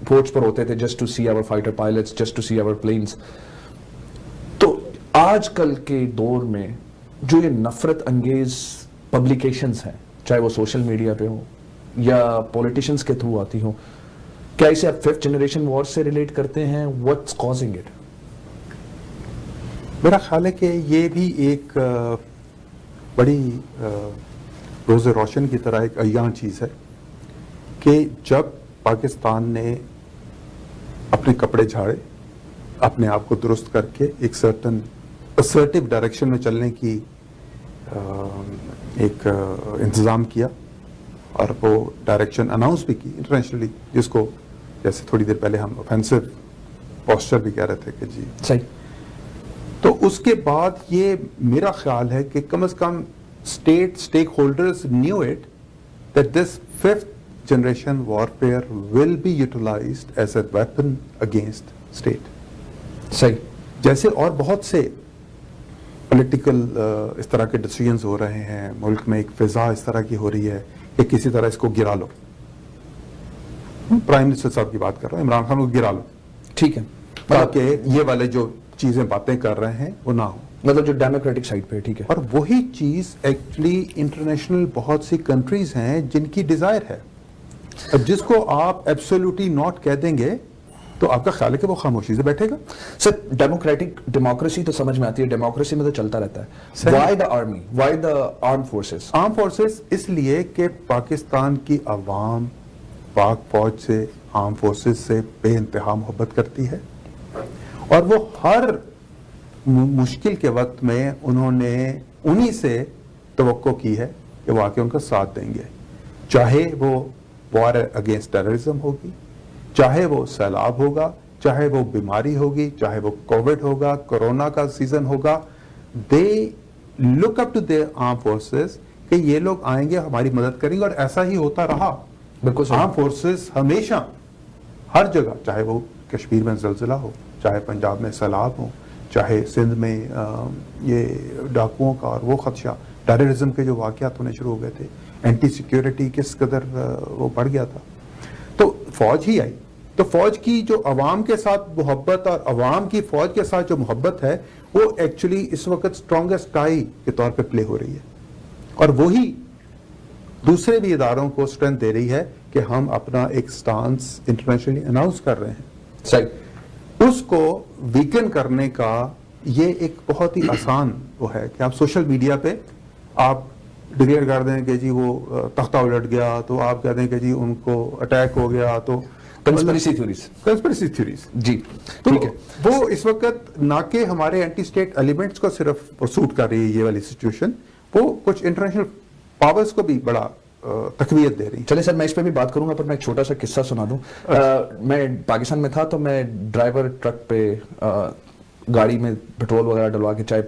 ports پر ہوتے تھے just to see our fighter pilots, just to see our planes. تو آج کل کے دور میں جو یہ نفرت انگیز پبلیکیشنز ہیں, چاہے وہ سوشل میڈیا پہ ہوں یا پولیٹیشنز کے تھرو آتی ہوں, کیا اسے آپ 5th جنریشن وار سے ریلیٹ کرتے ہیں؟ what's causing it? میرا خیال ہے کہ یہ بھی ایک بڑی روز روشن کی طرح ایک عیاں چیز ہے کہ جب پاکستان نے اپنے کپڑے جھاڑے, اپنے آپ کو درست کر کے ایک سرٹن اسرٹیو ڈائریکشن میں چلنے کی ایک انتظام کیا, اور وہ ڈائریکشن اناؤنس بھی کی انٹرنیشنلی, جس کو جیسے تھوڑی دیر پہلے ہم اوفینسو پوسچر بھی کہہ رہے تھے کہ جی صحیح. تو اس کے بعد یہ میرا خیال ہے کہ کم از کم stakeholders knew it that this 5th generation warfare will be utilized as a weapon against state. صحیح. جیسے اور بہت سے پولیٹیکل اس طرح کے ڈیسیژنز ہو رہے ہیں ملک میں, ایک فضا اس طرح کی ہو رہی ہے کہ کسی طرح اس کو گرا لو. پرائم منسٹر صاحب کی بات کر رہا ہوں, عمران خان کو گرا لو, ٹھیک ہے, تاکہ یہ والے جو چیزیں باتیں کر رہے ہیں وہ نہ ہو, مطلب جو ڈیموکریٹک سائڈ پہ, ٹھیک ہے. اور وہی چیز ایکچولی انٹرنیشنل بہت سی کنٹریز ہیں جن کی ڈیزائر ہے. اب جس کو آپ ایبسولوٹلی ناٹ کہہ دیں گے تو آپ کا خیال ہے کہ وہ خاموشی سے بیٹھے گا؟ سر ڈیموکریسی تو سمجھ میں آتی ہے, ڈیموکریسی میں تو چلتا رہتا ہے. Why the army, why the arm forces? Arm forces اس لیے کہ پاکستان کی عوام پاک فوج سے, آرم فورسز سے بے انتہا محبت کرتی ہے, اور وہ ہر مشکل کے وقت میں انہوں نے انہی سے توقع کی ہے کہ وہ آ کے ان کا ساتھ دیں گے, چاہے وہ وار اگینسٹ ٹیررزم ہوگی, چاہے وہ سیلاب ہوگا, چاہے وہ بیماری ہوگی, چاہے وہ کووڈ ہوگا, کورونا کا سیزن ہوگا. They look up to their arm forces کہ یہ لوگ آئیں گے, ہماری مدد کریں گے, اور ایسا ہی ہوتا رہا. بالکل. آرم فورسز ہمیشہ ہر جگہ, چاہے وہ کشمیر میں زلزلہ ہو, چاہے پنجاب میں سیلاب ہو, چاہے سندھ میں یہ ڈاکوؤں کا اور وہ خدشہ, ٹیررزم کے جو واقعات ہونے شروع ہو گئے تھے, اینٹی سیکیورٹی کس قدر وہ بڑھ گیا تھا, تو فوج ہی آئی. تو فوج کی جو عوام کے ساتھ محبت اور عوام کی فوج کے ساتھ جو محبت ہے وہ ایکچولی اس وقت اسٹرانگسٹ ٹائی کے طور پہ پلے ہو رہی ہے, اور وہی دوسرے بھی اداروں کو اسٹرینتھ دے رہی ہے کہ ہم اپنا ایک سٹانس انٹرنیشنلی اناؤنس کر رہے ہیں. صحیح. اس کو ویکن کرنے کا یہ ایک بہت ہی آسان وہ ہے کہ آپ سوشل میڈیا پہ آپ ڈکلیئر کر دیں کہ جی وہ تختہ الٹ گیا, تو آپ کہہ دیں کہ جی ان کو اٹیک ہو گیا, تو کنسپریسی تھیوریز. جی ٹھیک ہے. وہ اس وقت نہ کہ ہمارے اینٹی اسٹیٹ ایلیمنٹس کو صرف سوٹ کر رہی ہے یہ والی سچویشن, وہ کچھ انٹرنیشنل پاورز کو بھی بڑا تقویت دے رہی. چلے سر, میں اس پہ بھی بات کروں گا, پر میں ایک چھوٹا سا قصہ سنا دوں. میں پاکستان میں تھا تو میں ڈرائیور ٹرک پہ گاڑی میں پیٹرول وغیرہ ڈلوا کے چائے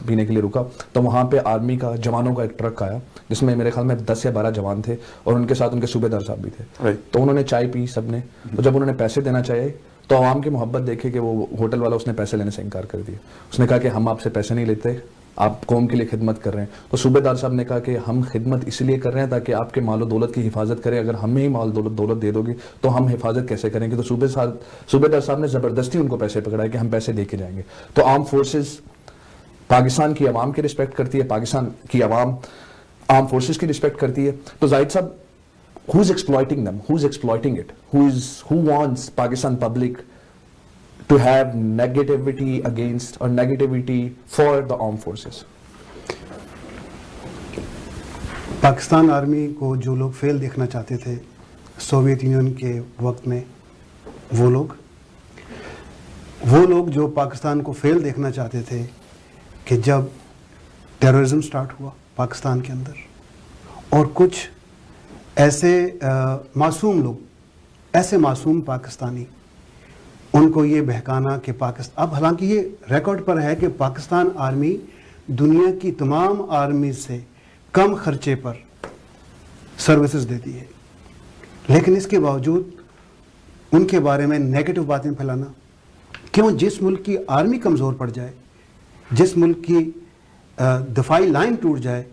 پینے کے لیے رکا, تو وہاں پہ آرمی کا جوانوں کا ایک ٹرک آیا جس میں میرے خیال میں 10 یا 12 جوان تھے, اور ان کے ساتھ ان کے صوبے دار صاحب بھی تھے. تو انہوں نے چائے پی سب نے, تو جب انہوں نے پیسے دینا چاہے تو عوام کی محبت دیکھے کہ وہ ہوٹل والا اس نے پیسے لینے سے انکار کر دیا. اس نے کہا کہ ہم آپ سے پیسے نہیں لیتے, آپ قوم کے لیے خدمت کر رہے ہیں. تو صوبے دار صاحب نے کہا کہ ہم خدمت اس لیے کر رہے ہیں تاکہ آپ کے مال و دولت کی حفاظت کریں, اگر ہمیں ہی مال دولت دے دو گے تو ہم حفاظت کیسے کریں گے. تو صوبے دار صاحب نے زبردستی ان کو پیسے پکڑائے کہ ہم پیسے دے کے جائیں گے. تو آرم فورسز پاکستان کی عوام کی رسپیکٹ کرتی ہے, پاکستان کی عوام آرم فورسز کی رسپیکٹ کرتی ہے. تو زاہد صاحب, who is exploiting them, who is exploiting it, who wants Pakistan public to have negativity against or negativity for the armed forces? Pakistan army کو جو لوگ فیل دیکھنا چاہتے تھے سوویت یونین کے وقت میں, وہ لوگ جو پاکستان کو فیل دیکھنا چاہتے تھے کہ جب ٹیررزم سٹارٹ ہوا پاکستان کے اندر, اور کچھ ایسے معصوم لوگ, ایسے معصوم پاکستانی, ان کو یہ بہکانا کہ پاکستان, اب حالانکہ یہ ریکارڈ پر ہے کہ پاکستان آرمی دنیا کی تمام آرمی سے کم خرچے پر سروسز دیتی ہے, لیکن اس کے باوجود ان کے بارے میں نیگیٹو باتیں پھیلانا. کیوں؟ جس ملک کی آرمی کمزور پڑ جائے, جس ملک کی دفاعی لائن ٹوٹ جائے,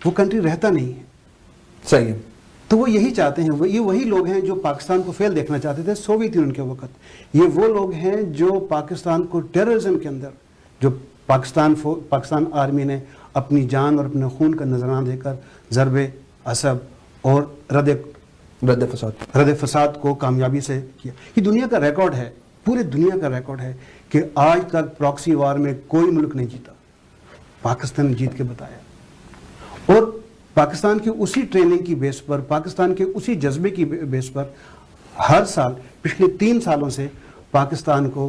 وہ کنٹری رہتا نہیں ہے. صحیح ہے. تو وہ یہی چاہتے ہیں, یہ وہی لوگ ہیں جو پاکستان کو فیل دیکھنا چاہتے تھے سوویت یونین کے وقت. یہ وہ لوگ ہیں جو پاکستان کو ٹیررزم کے اندر, جو پاکستان آرمی نے اپنی جان اور اپنے خون کا نذرانہ دے کر ضرب عصب اور رد فساد کو کامیابی سے کیا. یہ دنیا کا ریکارڈ ہے, پورے دنیا کا ریکارڈ ہے کہ آج تک پراکسی وار میں کوئی ملک نہیں جیتا, پاکستان نے جیت کے بتایا. اور پاکستان کی اسی ٹریننگ کی بیس پر, پاکستان کے اسی جذبے کی بیس پر ہر سال پچھلے 3 سالوں سے پاکستان کو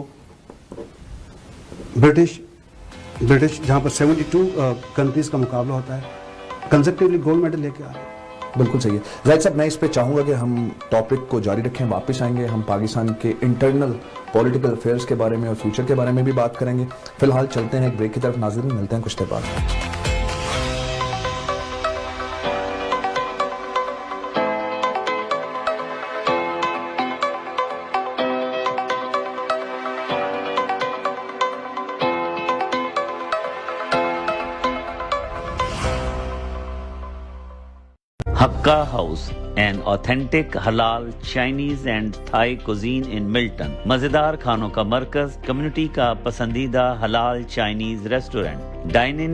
برٹش جہاں پر 72 کنٹریز کا مقابلہ ہوتا ہے, کنزیکٹیولی گولڈ میڈل لے کے آ رہے ہیں. بالکل صحیح ہے. زاہد صاحب, میں اس پہ چاہوں گا کہ ہم ٹاپک کو جاری رکھیں, واپس آئیں گے, ہم پاکستان کے انٹرنل پولیٹیکل افیئرس کے بارے میں اور فیوچر کے بارے میں بھی بات کریں گے. فی الحال چلتے ہیں ایک بریک کی طرف. ناظرین, ملتے ہیں کچھ دیر بعد. Hakka House, an authentic halal Chinese and Thai cuisine in Milton. مزیدار کھانوں کا مرکز, کمیونٹی کا پسندیدہ حلال Chinese restaurant. Dine in,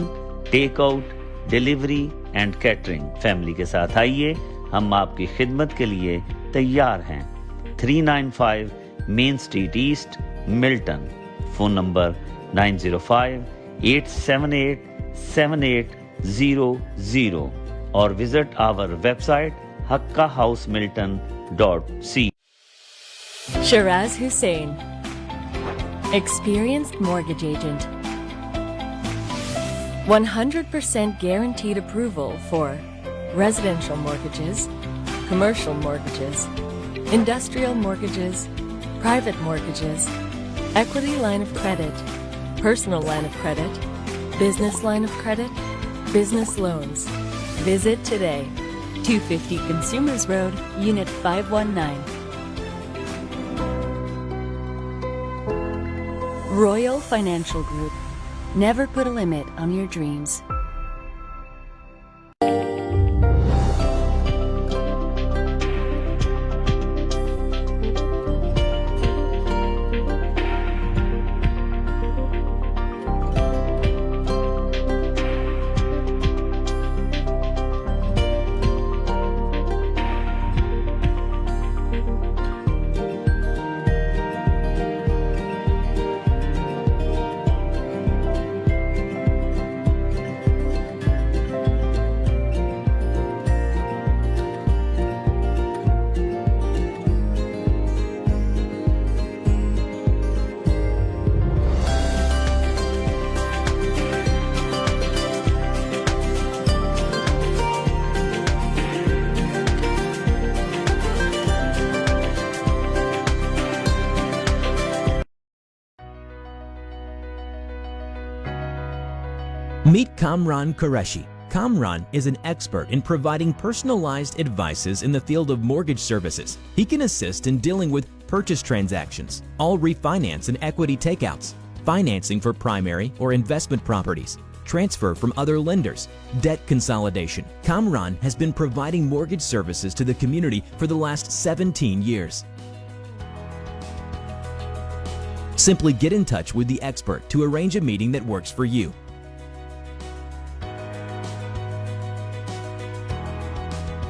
take out, delivery and catering. Family کے ساتھ آئیے, ہم آپ کی خدمت کے لیے تیار ہیں. 395 main street east, Milton. Phone number 905-878-7800 اور visit our website hakkahouse.milton.c. Shiraz Hussain, experienced mortgage agent. 100% guaranteed approval for residential mortgages, commercial mortgages, industrial mortgages, private mortgages, equity line of credit, personal line of credit, business line of credit, business loans. Visit today. 250 Consumers Road, Unit 519. Royal Financial Group. Never put a limit on your dreams. Meet Kamran Qureshi. Kamran is an expert in providing personalized advices in the field of mortgage services. He can assist in dealing with purchase transactions, all refinance and equity takeouts, financing for primary or investment properties, transfer from other lenders, debt consolidation. Kamran has been providing mortgage services to the community for the last 17 years. Simply get in touch with the expert to arrange a meeting that works for you.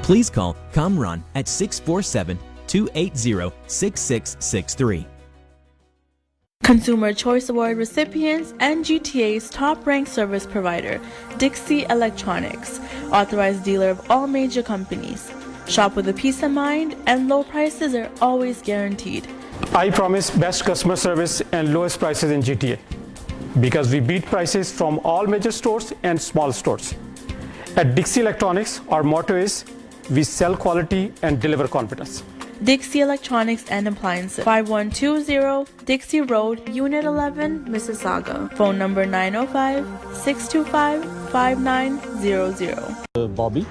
Please call Kamran at 647-280-6663. Consumer Choice Award recipients and GTA's top-ranked service provider, Dixie Electronics, authorized dealer of all major companies. Shop with a peace of mind, and low prices are always guaranteed. I promise best customer service and lowest prices in GTA because we beat prices from all major stores and small stores. At Dixie Electronics, our motto is we sell quality and deliver confidence. Dixie Electronics and Appliances, 5120 Dixie Road, Unit 11, Mississauga. Phone number 905-625-5900. Bobby,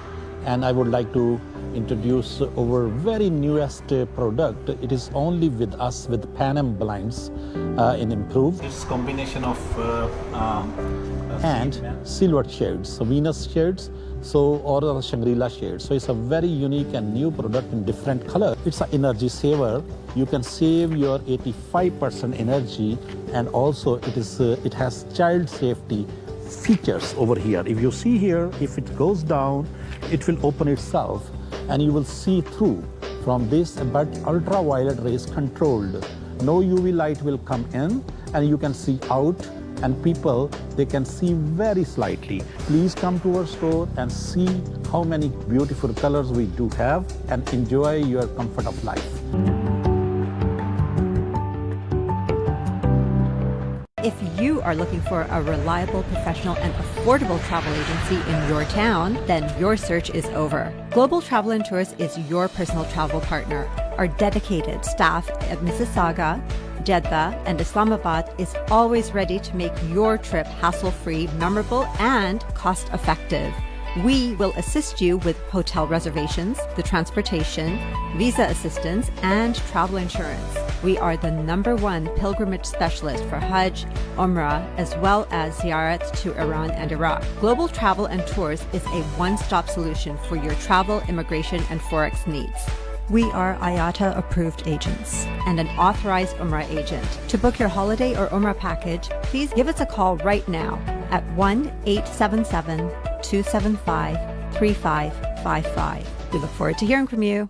and I would like to introduce our very newest product. It is only with us with Panem blinds in improved. It's combination of and silver shades. So Venus shades, or the Shangri-La shade. So it's a very unique and new product in different color. It's an energy saver. You can save your 85% energy, and also it has child safety features over here. If you see here, if it goes down, it will open itself and you will see through from this, but ultraviolet rays controlled. No UV light will come in and you can see out, and people, they can see very slightly. Please come to our store and see how many beautiful colors we do have and enjoy your comfort of life. If you are looking for a reliable, professional, and affordable travel agency in your town, then your search is over. Global Travel and Tours is your personal travel partner. Our dedicated staff at Mississauga, Jeddah, and Islamabad is always ready to make your trip hassle-free, memorable, and cost-effective. We will assist you with hotel reservations, the transportation, visa assistance, and travel insurance. We are the #1 pilgrimage specialist for Hajj, Umrah, as well as ziyarat to Iran and Iraq. Global Travel and Tours is a one-stop solution for your travel, immigration, and Forex needs. We are IATA approved agents and an authorized Umrah agent. To book your holiday or Umrah package, please give us a call right now at 1-877-275-3555. We look forward to hearing from you.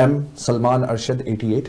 M_SalmanArshad88।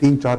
3-4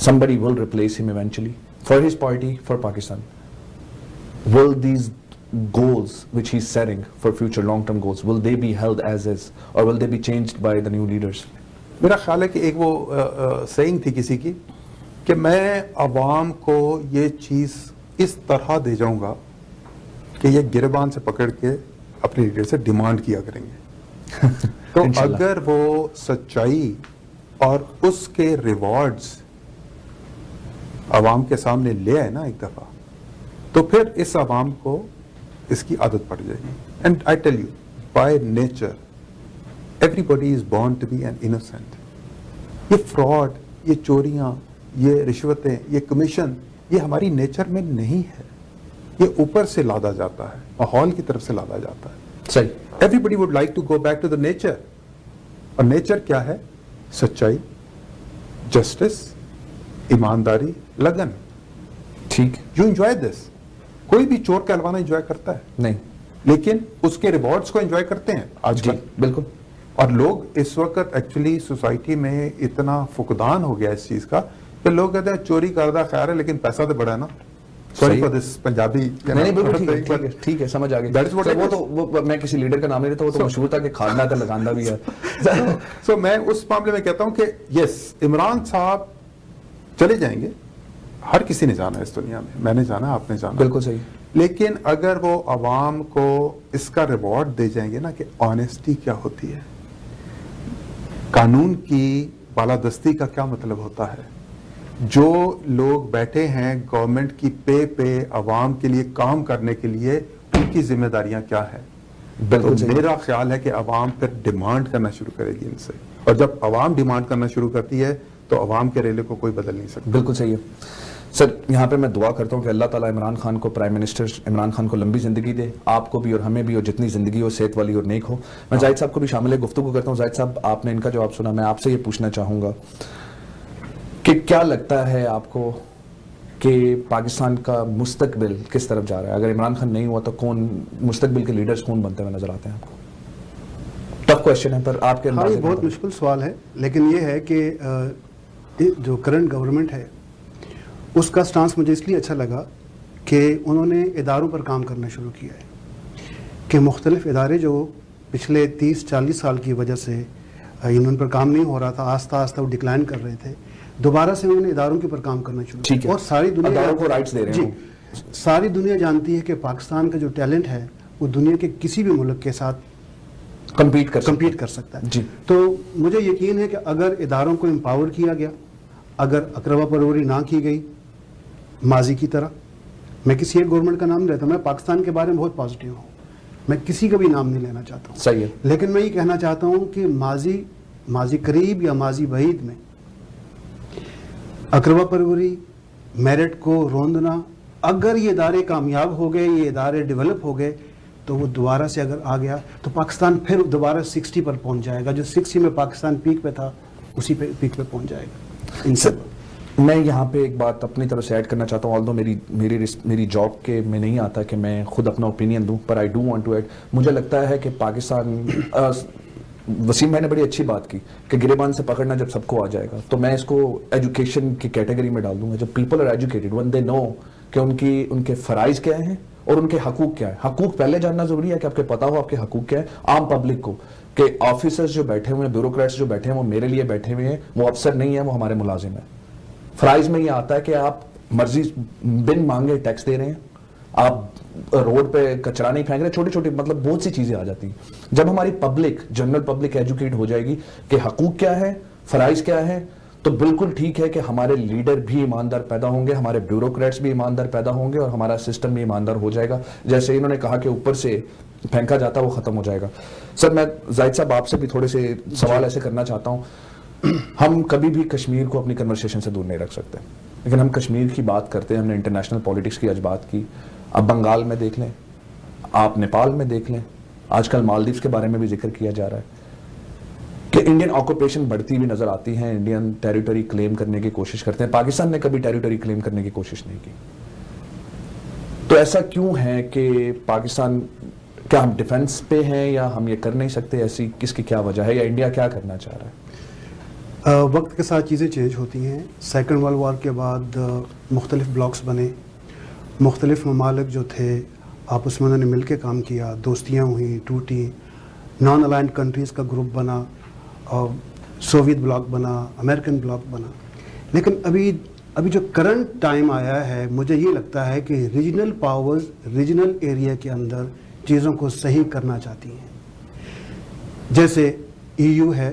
somebody will replace him eventually for his party, for Pakistan. Will these goals which he's setting for future long-term goals, will they be held as is, or will they be changed by the new leaders? میرا خیال ہے کہ ایک وہ seeing تھی کسی کی کہ میں عوام کو یہ چیز اس طرح دے جاؤں گا کہ یہ گریبان سے پکڑ کے اپنے لیڈر سے ڈیمانڈ کیا کریں گے. تو اگر وہ سچائی اور اس کے ریوارڈز عوام کے سامنے لے آئے نا ایک دفعہ, تو پھر اس عوام کو اس کی عادت پڑ جائے گی. And I tell you, by nature everybody is born to be an innocent. یہ فراڈ, یہ چوریاں, یہ رشوتیں, یہ کمیشن, یہ ہماری نیچر میں نہیں ہے. یہ اوپر سے لادا جاتا ہے, ماحول کی طرف سے لادا جاتا ہے. صحیح. Everybody would like to go back to the nature. اور نیچر کیا ہے؟ سچائی, جسٹس, ایمانداری, لگن. ٹھیک. You enjoy this. کوئی بھی چور کہلوانا انجوائے کرتا ہے نہیں, لیکن اس کے ریوارڈز کو انجوائے کرتے ہیں آج کل. بالکل. اور لوگ اس وقت ایکچولی سوسائٹی میں اتنا فقدان ہو گیا اس چیز کا کہ لوگ کہتے ہیں چوری کردہ خیر ہے لیکن پیسہ تو بڑا ہے نا. Sorry for this Punjabi. نہیں بالکل ٹھیک ہے, سمجھ آ گئی. وہ تو میں کسی لیڈر کا نام نہیں لیتا, وہ تو مشہور تھا کہ کھانا تھا لگانا بھی ہے. سو میں اس معاملے میں کہتا ہوں کہ یس, عمران صاحب چلے جائیں گے, ہر کسی نے جانا ہے اس دنیا میں, میں نے جانا, آپ نے جانا. بالکل صحیح. لیکن اگر وہ عوام کو اس کا ریوارڈ دے جائیں گے نا کہ آنیسٹی کیا ہوتی ہے, قانون کی بالادستی کا کیا مطلب ہوتا ہے, جو لوگ بیٹھے ہیں گورنمنٹ کی پہ عوام کے لیے کام کرنے کے لیے, ان کی ذمہ داریاں کیا ہے. بالکل. میرا خیال ہے کہ عوام پھر ڈیمانڈ کرنا شروع کرے گی ان سے, اور جب عوام ڈیمانڈ کرنا شروع کرتی ہے تو عوام کے ریلے کو کوئی بدل نہیں سکتا. بالکل صحیح ہے سر. یہاں پہ میں دعا کرتا ہوں کہ اللہ تعالیٰ عمران خان کو, پرائم منسٹر عمران خان کو لمبی زندگی دے, آپ کو بھی اور ہمیں بھی, اور جتنی زندگی ہو صحت والی اور نیک ہو. میں زاہد صاحب کو بھی شامل گفتگو کرتا ہوں. زاہد صاحب, آپ نے ان کا جواب سنا, میں آپ سے یہ پوچھنا چاہوں گا کہ کیا لگتا ہے آپ کو کہ پاکستان کا مستقبل کس طرف جا رہا ہے؟ اگر عمران خان نہیں ہوا تو کون مستقبل کے لیڈرز کون بنتے ہوئے نظر آتے ہیں آپ کو؟ ٹف کوشچن ہے پر آپ کے انداز سے. بہت مشکل سوال ہے, لیکن یہ ہے کہ جو کرنٹ گورنمنٹ ہے اس کا سٹانس مجھے اس لیے اچھا لگا کہ انہوں نے اداروں پر کام کرنا شروع کیا ہے, کہ مختلف ادارے جو پچھلے 30-40 سال کی وجہ سے ان پر کام نہیں ہو رہا تھا, آہستہ آہستہ وہ ڈکلائن کر رہے تھے, دوبارہ سے انہوں نے اداروں کے اوپر کام کرنا شروع کیا. اور ساری دنیا اداروں کو رائٹس دے رہے ہیں. ساری دنیا جانتی ہے کہ پاکستان کا جو ٹیلنٹ ہے وہ دنیا کے کسی بھی ملک کے ساتھ کمپیٹ کر سکتا ہے. جی. تو مجھے یقین ہے کہ اگر اداروں کو امپاور کیا گیا, اگر اقربا پروری نہ کی گئی ماضی کی طرح, میں کسی ایک گورنمنٹ کا نام نہیں لیتا, میں پاکستان کے بارے میں بہت پازیٹیو ہوں, میں کسی کا بھی نام نہیں لینا چاہتا ہوں. صحیح ہے. لیکن میں یہ کہنا چاہتا ہوں کہ ماضی قریب یا ماضی بعید میں اقربا پروری, میرٹ کو روندنا, اگر یہ ادارے کامیاب ہو گئے, یہ ادارے ڈیولپ ہو گئے, تو وہ دوبارہ سے اگر آ گیا تو پاکستان پھر دوبارہ 60 پر پہنچ جائے گا. جو 60 میں پاکستان پیک پہ تھا اسی پہ پیک پہ پہنچ جائے گا. میں یہاں پہ ایک بات اپنی طرف سے ایڈ کرنا چاہتا ہوں, آلدو میری جاب کے میں نہیں آتا کہ میں خود اپنا اوپینین دوں, پر I do want to add. مجھے لگتا ہے کہ پاکستان, وسیم بھائی نے بڑی اچھی بات کی کہ گریبان سے پکڑنا جب سب کو آ جائے گا, تو میں اس کو ایجوکیشن کی کیٹیگری میں ڈال دوں گا. جب پیپل آر ایجوکیٹڈ, ون دے نو کہ ان کے فرائض کیا ہیں اور ان کے حقوق کیا ہے. حقوق پہلے جاننا ضروری ہے کہ آپ کے پتا ہو آپ کے حقوق کیا ہے, عام پبلک کو, کہ آفیسرز جو بیٹھے ہوئے ہیں, بیوروکریٹس جو بیٹھے ہیں, وہ میرے لیے بیٹھے ہوئے ہیں, وہ افسر نہیں ہیں, وہ ہمارے ملازم ہیں. فرائض میں یہ آتا ہے کہ آپ مرضی بن مانگے ٹیکس دے رہے ہیں, آپ روڈ پہ کچرا نہیں پھینک رہے, چھوٹی چھوٹی مطلب بہت سی چیزیں آ جاتی ہیں. جب ہماری پبلک, جنرل پبلک ایجوکیٹ ہو جائے گی کہ حقوق کیا ہے, فرائض کیا ہے, تو بالکل ٹھیک ہے کہ ہمارے لیڈر بھی ایماندار پیدا ہوں گے, ہمارے بیوروکریٹس بھی ایماندار پیدا ہوں گے, اور ہمارا سسٹم بھی ایماندار ہو جائے گا. جیسے انہوں نے کہا کہ اوپر سے پھینکا جاتا وہ ختم ہو جائے گا. سر میں زاہد صاحب آپ سے بھی تھوڑے سے سوال ایسے کرنا چاہتا ہوں. ہم کبھی بھی کشمیر کو اپنی کنورسیشن سے دور نہیں رکھ سکتے, لیکن ہم کشمیر کی بات کرتے ہیں, ہم نے انٹرنیشنل پولیٹکس کی آج بات کی. اب بنگال میں دیکھ لیں, آپ نیپال میں دیکھ لیں, آج کل مالدیوز کے بارے میں بھی ذکر کیا جا رہا ہے کہ انڈین آکوپیشن بڑھتی بھی نظر آتی ہے, انڈین ٹیریٹری کلیم کرنے کی کوشش کرتے ہیں. پاکستان نے کبھی ٹیریٹری کلیم کرنے کی کوشش نہیں کی. تو ایسا کیوں ہے کہ پاکستان, کیا ہم ڈیفنس پہ ہیں یا ہم یہ کر نہیں سکتے, ایسی کس کی کیا وجہ ہے, یا انڈیا کیا کرنا چاہ رہا ہے؟ وقت کے ساتھ چیزیں چینج ہوتی ہیں. سیکنڈ ورلڈ وار کے بعد مختلف بلاکس بنے, مختلف ممالک جو تھے آپس میں انہوں نے مل کے کام کیا, دوستیاں ہوئیں, ٹوٹیں, نان الائنڈ کنٹریز کا گروپ بنا, سوویت بلاک بنا, امریکن بلاک بنا. لیکن ابھی جو کرنٹ ٹائم آیا ہے, مجھے یہ لگتا ہے کہ ریجنل پاورز ریجنل ایریا کے اندر چیزوں کو صحیح کرنا چاہتی ہیں. جیسے EU ہے,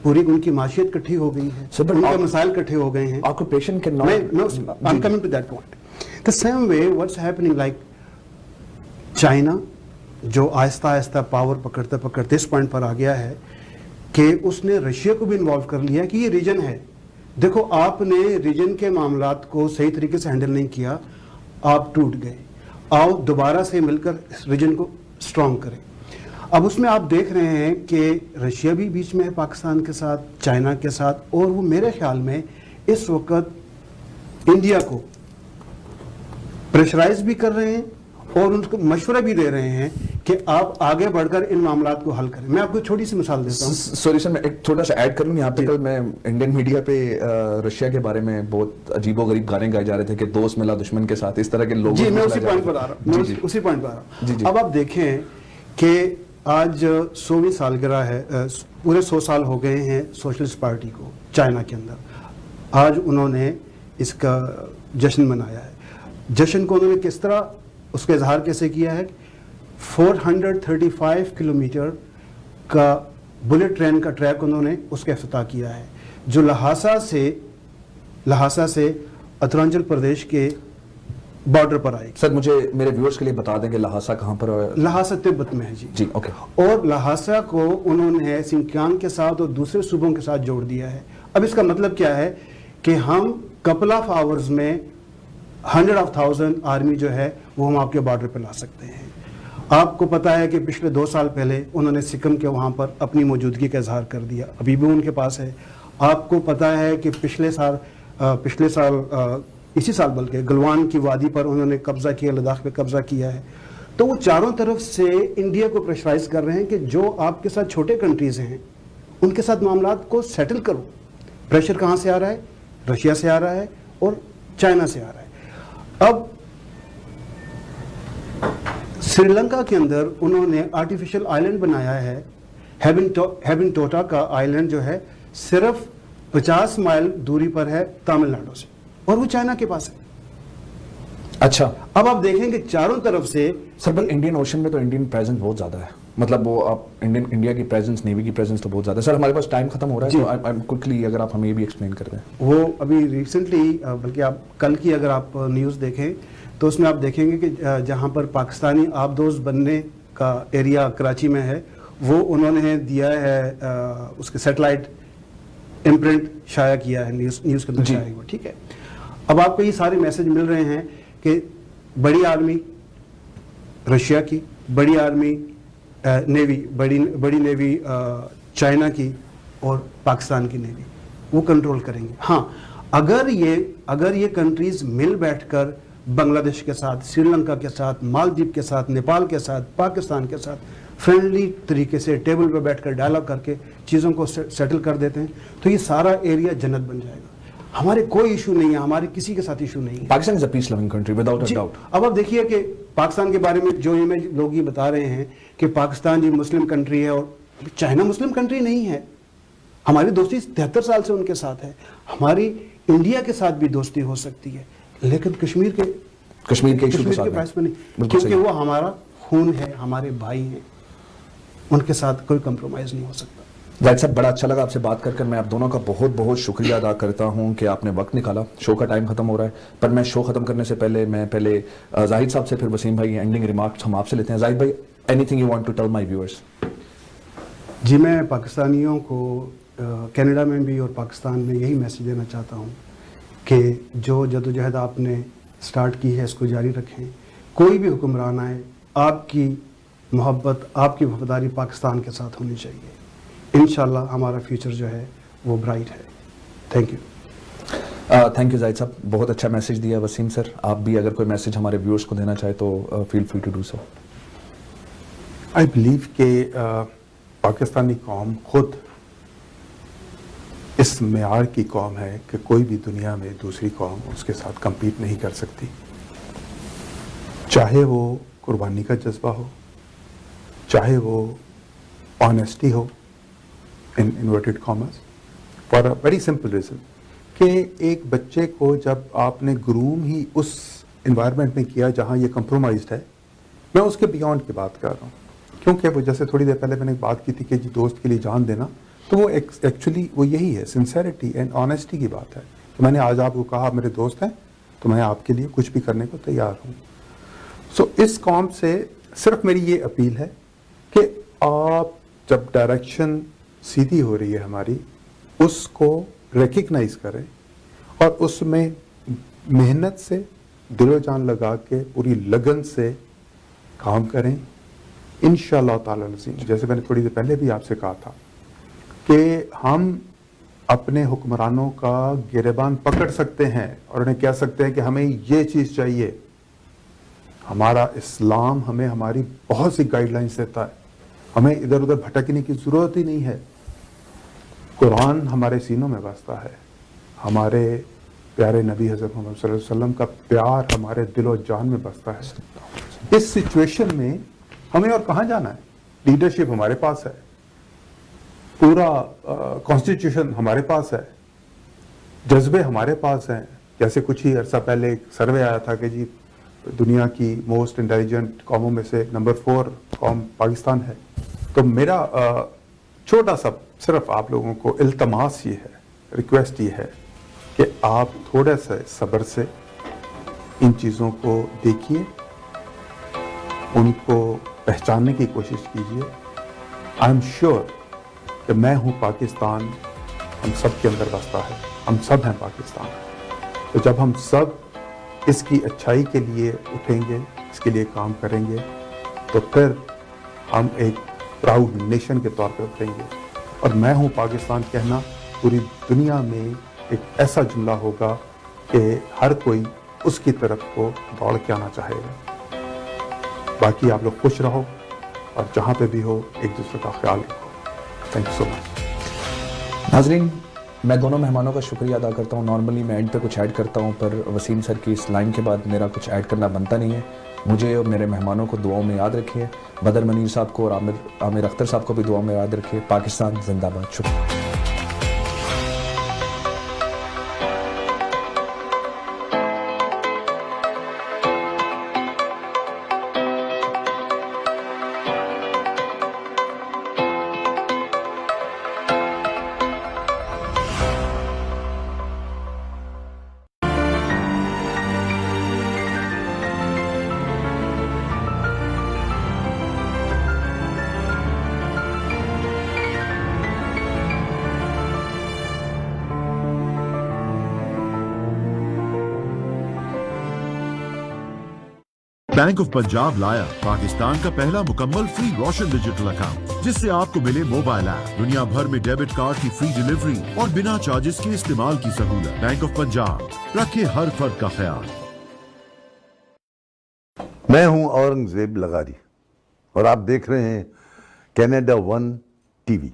پوری ان کی معیشت کٹھی ہو گئی ہے, ان کے مسائل کٹھے ہو گئے ہیں. Occupation can I'm coming to that point. The same way what's happening like China جو آہستہ آہستہ پاور پکڑتے پکڑتے اس پوائنٹ پر آ گیا ہے کہ اس نے رشیا کو بھی انوالو کر لیا کہ یہ ریجن ہے. دیکھو آپ نے ریجن کے معاملات کو صحیح طریقے سے ہینڈل نہیں کیا, آپ ٹوٹ گئے, آؤ دوبارہ سے مل کر اس ریجن کو اسٹرانگ کریں. اب اس میں آپ دیکھ رہے ہیں کہ رشیا بھی بیچ میں ہے پاکستان کے ساتھ, چائنا کے ساتھ, اور وہ میرے خیال میں اس وقت انڈیا کو پریشرائز بھی کر رہے ہیں اور ان کو مشورہ بھی دے رہے ہیں کہ آپ آگے بڑھ کر ان معاملات کو حل کریں. میں آپ کو چھوٹی سی مثال دیتا ہوں. سوری سر, میں ایک تھوڑا سا ایڈ کروں. یہاں پہ کل میں انڈین میڈیا پہ رشیا کے بارے میں بہت عجیب و غریب گانے گائے جا رہے تھے کہ دوست ملا دشمن کے ساتھ, اس طرح کے لوگ. جی میں اسی پوائنٹ پر آ رہا ہوں. اب آپ دیکھیں کہ آج 100ویں سالگرہ ہے, پورے 100 سال ہو گئے ہیں سوشلسٹ پارٹی کو چائنا کے اندر. آج انہوں نے اس کا جشن منایا ہے. جشن کو انہوں نے کس طرح اس کا اظہار کیسے کیا ہے؟ 435 کلومیٹر کا بلٹ ٹرین کا ٹریک انہوں نے اس کا افتتاح کیا ہے, جو لہاسا سے اترانچل پردیش کے بارڈر پر آئے گی. سر مجھے میرے ویورز کے لیے بتا دیں کہ لہاسا کہاں پر ہے؟ لہاسا تبت میں ہے. جی اوکے. اور لہاسا کو انہوں نے سنکیانگ کے ساتھ اور دوسرے صوبوں کے ساتھ جوڑ دیا ہے. اب اس کا مطلب کیا ہے کہ ہم کپل آف آورز میں 100,000 آرمی جو ہے وہ ہم آپ کے بارڈر پہ لا سکتے ہیں. آپ کو پتا ہے کہ پچھلے 2 سال پہلے انہوں نے سکم کے وہاں پر اپنی موجودگی کا اظہار کر دیا, ابھی بھی ان کے پاس ہے. آپ کو پتا ہے کہ پچھلے سال اسی سال بلکہ گلوان کی وادی پر انہوں نے قبضہ کیا, لداخ پہ قبضہ کیا ہے. تو وہ چاروں طرف سے انڈیا کو پریشرائز کر رہے ہیں کہ جو آپ کے ساتھ چھوٹے کنٹریز ہیں ان کے ساتھ معاملات کو سیٹل کرو. پریشر کہاں سے آ رہا ہے؟ رشیا سے آ رہا ہے اور چائنا سے آ رہا ہے. اب سری لنکا کے اندر انہوں نے آرٹیفیشل آئلینڈ بنایا ہے, ہیبن ٹوٹا کا آئلینڈ جو ہے صرف 50 مائل دوری پر ہے تامل ناڈو سے, اور وہ چائنا کے پاس ہے. اچھا, اب آپ دیکھیں کہ چاروں طرف سے سر بل انڈین اوشن میں تو انڈین پریزنس بہت زیادہ ہے, مطلب وہ آپ انڈیا کی پریزنس, نیوی کی پریزنس تو بہت زیادہ ہے. سر ہمارے پاس ٹائم ختم ہو رہا ہے, تو کوئکلی اگر آپ ہمیں یہ بھی ایکسپلین کر دیں. وہ ابھی ریسنٹلی, بلکہ آپ کل کی اگر آپ نیوز دیکھیں تو اس میں آپ دیکھیں گے کہ جہاں پر پاکستانی آبدوز بننے کا ایریا کراچی میں ہے, وہ انہوں نے دیا ہے اس کے سیٹلائٹ امپرنٹ شائع کیا ہے, نیوز کے اندر شائع ہوا. ٹھیک ہے. اب آپ کو یہ سارے میسج مل رہے ہیں کہ بڑی آرمی رشیا کی, بڑی آرمی نیوی, بڑی نیوی چائنا کی اور پاکستان کی نیوی, وہ کنٹرول کریں گے. ہاں, اگر یہ کنٹریز مل بیٹھ کر بنگلہ دیش کے ساتھ, سری لنکا کے ساتھ, مالدیپ کے ساتھ, نیپال کے ساتھ, پاکستان کے ساتھ فرینڈلی طریقے سے ٹیبل پہ بیٹھ کر ڈائلاگ کر کے چیزوں کو سیٹل کر دیتے ہیں, تو یہ سارا ایریا جنت بن جائے گا. ہمارے کوئی ایشو نہیں ہے, ہمارے کسی کے ساتھ ایشو نہیں ہے. پاکستان از اے پیس لونگ کنٹری وداؤٹ اے ڈاؤٹ. اب آپ دیکھیے کہ پاکستان کے بارے میں جو لوگ یہ بتا رہے ہیں کہ پاکستان جی مسلم کنٹری ہے, اور چائنا مسلم کنٹری نہیں ہے. ہماری دوستی 73 سال سے ان کے ساتھ ہے. ہماری انڈیا کے ساتھ بھی دوستی ہو سکتی ہے, لیکن کشمیر کے ایشو کے پاس میں نہیں, کیونکہ وہ ہمارا خون ہے, ہمارے بھائی ہیں, ان کے ساتھ کوئی کمپرومائز نہیں ہو سکتا. زاہد صاحب, بڑا اچھا لگا آپ سے بات کر. میں آپ دونوں کا بہت بہت شکریہ ادا کرتا ہوں کہ آپ نے وقت نکالا. شو کا ٹائم ختم ہو رہا ہے, پر میں شو ختم کرنے سے پہلے زاہد صاحب سے, پھر وسیم بھائی اینڈنگ ریمارکس ہم آپ سے لیتے ہیں. زاہد بھائی, anything you want to tell my viewers? جی, میں پاکستانیوں کو کینیڈا میں بھی اور پاکستان میں یہی میسج دینا چاہتا ہوں کہ جو جدوجہد آپ نے سٹارٹ کی ہے اس کو جاری رکھیں. کوئی بھی حکمران آئے, آپ کی محبت, آپ کی وفاداری پاکستان کے ساتھ ہونی چاہیے. انشاءاللہ ہمارا فیوچر جو ہے وہ برائٹ ہے. Thank you. تھینک یو زاہد صاحب, بہت اچھا میسج دیا. وسیم سر, آپ بھی اگر کوئی میسج ہمارے ویورز کو دینا چاہے تو feel free to do so. I believe کہ پاکستانی قوم خود اس معیار کی قوم ہے کہ کوئی بھی دنیا میں دوسری قوم اس کے ساتھ کمپیٹ نہیں کر سکتی، چاہے وہ قربانی کا جذبہ ہو، چاہے وہ honesty who in inverted commerce, for a very simple reason کہ ایک بچے کو جب آپ نے گروم ہی اس انوائرمنٹ میں کیا جہاں یہ کمپرومائزڈ ہے، میں اس کے بیونڈ کی بات کر رہا ہوں، کیونکہ وہ جیسے تھوڑی دیر پہلے میں نے بات کی تھی کہ جی دوست کے لیے جان دینا، تو وہ ایکچولی وہ یہی ہے، سنسیریٹی اینڈ آنیسٹی کی بات ہے کہ میں نے آج آپ کو کہا آپ میرے دوست ہیں تو میں آپ کے لیے کچھ بھی کرنے کو تیار ہوں. سو اس قوم سے صرف میری یہ اپیل ہے کہ آپ جب ڈائریکشن سیدھی ہو رہی ہے ہماری، اس کو ریکگنائز کریں اور اس میں محنت سے دل و جان لگا کے پوری لگن سے کام کریں. انشاءاللہ تعالی العظیم، جیسے میں نے تھوڑی دیر پہلے بھی آپ سے کہا تھا کہ ہم اپنے حکمرانوں کا گریبان پکڑ سکتے ہیں اور انہیں کہہ سکتے ہیں کہ ہمیں یہ چیز چاہیے. ہمارا اسلام ہمیں ہماری بہت سی گائیڈ لائنز دیتا ہے، ہمیں ادھر ادھر بھٹکنے کی ضرورت ہی نہیں ہے. قرآن ہمارے سینوں میں بستا ہے، ہمارے پیارے نبی حضرت محمد صلی اللہ علیہ وسلم کا پیار ہمارے دل و جان میں بستا ہے. اس سچویشن میں ہمیں اور کہاں جانا ہے؟ لیڈرشپ ہمارے پاس ہے، پورا کانسٹیٹیوشن ہمارے پاس ہے، جذبے ہمارے پاس ہیں. جیسے کچھ ہی عرصہ پہلے ایک سروے آیا تھا کہ جی دنیا کی موسٹ انٹیلیجنٹ قوموں میں سے نمبر 4 قوم پاکستان ہے. تو میرا چھوٹا سا صرف آپ لوگوں کو التماس یہ ہے، ریکویسٹ یہ ہے کہ آپ تھوڑے سے صبر سے ان چیزوں کو دیکھیے، ان کو پہچاننے کی کوشش کیجیے. آئی ایم شیور کہ میں ہوں پاکستان ہم سب کے اندر بستا ہے، ہم سب ہیں پاکستان. تو جب ہم سب اس کی اچھائی کے لیے اٹھیں گے، اس کے لیے کام کریں گے، تو پھر ہم ایک پراؤڈ نیشن کے طور پہ اٹھیں گے. اور میں ہوں پاکستان کہنا پوری دنیا میں ایک ایسا جملہ ہوگا کہ ہر کوئی اس کی طرف کو دوڑ کے آنا چاہے گا. باقی آپ لوگ خوش رہو اور جہاں پہ بھی ہو ایک دوسرے کا خیال رکھو. تھینک یو سو مچ. ناظرین، میں دونوں مہمانوں کا شکریہ ادا کرتا ہوں. نارملی میں اینڈ پہ کچھ ایڈ کرتا ہوں، پر وسیم سر کی اس لائن کے بعد میرا کچھ ایڈ کرنا بنتا نہیں ہے. مجھے اور میرے مہمانوں کو دعاؤں میں یاد رکھیے. بدر منیر صاحب کو اور عامر اختر صاحب کو بھی دعاؤں میں یاد رکھیے. پاکستان زندہ باد. شکریہ. بینک آف پنجاب لایا پاکستان کا پہلا مکمل فری روشن ڈیجیٹل اکاؤنٹ، جس سے آپ کو ملے موبائل ایپ، دنیا بھر میں ڈیبٹ کارڈ کی فری ڈیلیوری اور بنا چارجز کے استعمال کی سہولت. بینک آف پنجاب، رکھے ہر فرد کا خیال. میں ہوں اورنگزیب لغاری اور آپ دیکھ رہے ہیں Canada one T V.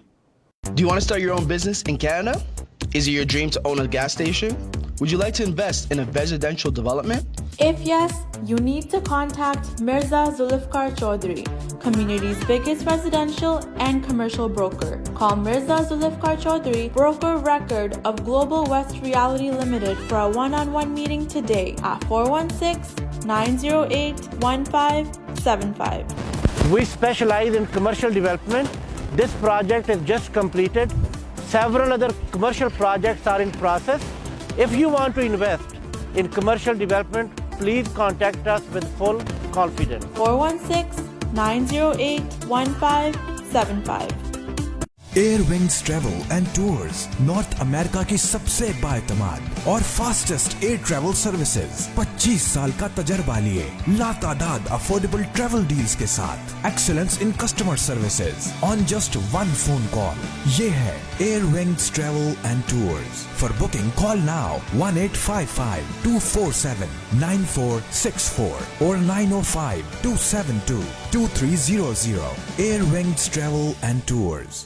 Do you want to start your own business in Canada? Is it your dream to own a gas station? Would you like to invest in a residential development? If yes, you need to contact Mirza Zulfikar Chaudhary, community's biggest residential and commercial broker. Call Mirza Zulfikar Chaudhary, broker record of Global West Reality Limited, for a one-on-one meeting today at 416-908-1575. We specialize in commercial development. This project is just completed. Several other commercial projects are in process. If you want to invest in commercial development, please contact us with full confidence. 416-908-1575. Air wings travel and tours North America کی سب سے بااعتماد اور fastest year travel services. 25 سال کا تجربہ لیے لاتعداد affordable travel deals کے ساتھ. Excellence in customer services on just one phone call. یہ ہے Air wings travel and Tours. For booking call now 1855-247-9464 or 905-272-2300. Air wings travel and Tours.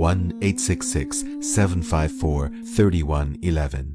1-866-754-3111।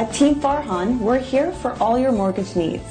At Team Farhan, we're here for all your mortgage needs.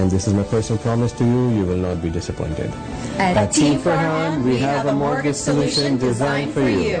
and this is my personal promise to you, you will not be disappointed. At Team Farhan, we have a mortgage solution designed for you.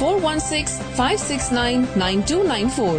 416-569-9294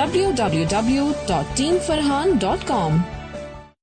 www.teamfarhan.com।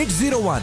801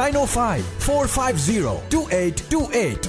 905-450-2828।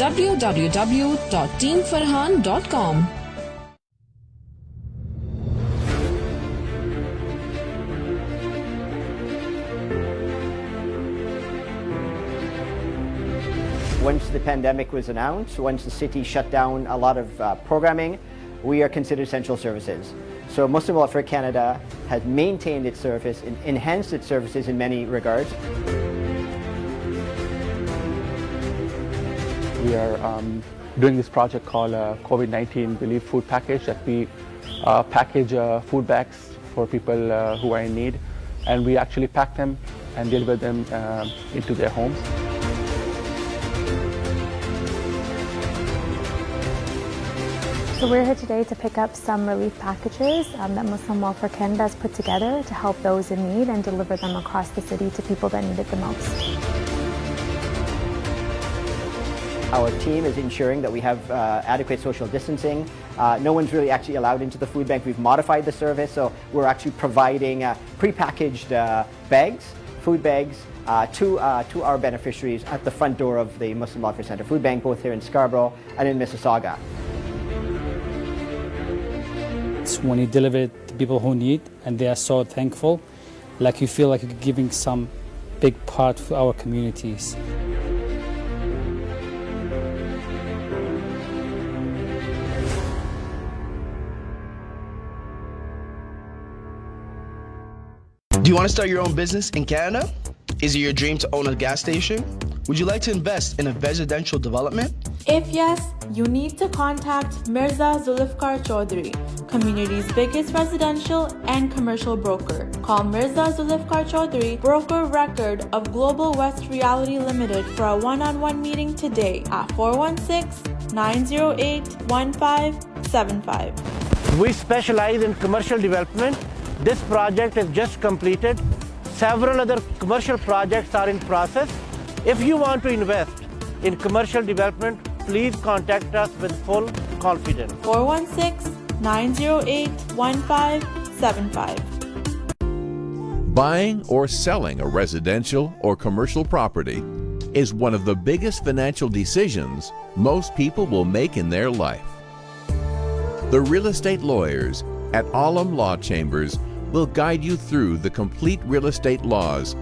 www.teamfarhan.com। Once the pandemic was announced, once the city shut down a lot of programming, we are considered essential services. So Muslim Welfare Canada has maintained its service and enhanced its services in many regards. We are doing this project called COVID-19 Relief Food Package, that we package food bags for people who are in need, and we actually pack them and deliver them into their homes. So we're here today to pick up some relief packages that Muslim Welfare Canada has put together to help those in need and deliver them across the city to people that need it the most. Our team is ensuring that we have adequate social distancing. No one's really actually allowed into the food bank. We've modified the service, so we're actually providing pre-packaged bags, food bags, to our beneficiaries at the front door of the Muslim Welfare Centre Food Bank, both here in Scarborough and in Mississauga. When you deliver it to people who need, and they are so thankful, like you feel like you're giving some big part for our communities. Do you want to start your own business in Canada? Is it your dream to own a gas station? Would you like to invest in a residential development? If yes, you need to contact Mirza Zulfikar Chaudhry, community's biggest residential and commercial broker. Call Mirza Zulfikar Chaudhry, broker record of Global West Reality Limited, for a one-on-one meeting today at 416-908-1575. We specialize in commercial development. This project is just completed. Several other commercial projects are in process. If you want to invest in commercial development, please contact us with full confidence. 416-908-1575. Buying or selling a residential or commercial property is one of the biggest financial decisions most people will make in their life. The real estate lawyers at Alam Law Chambers will guide you through the complete real estate laws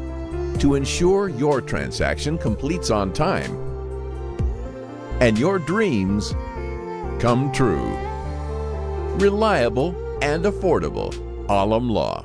to ensure your transaction completes on time and your dreams come true. Reliable and affordable. Alam Law.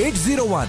801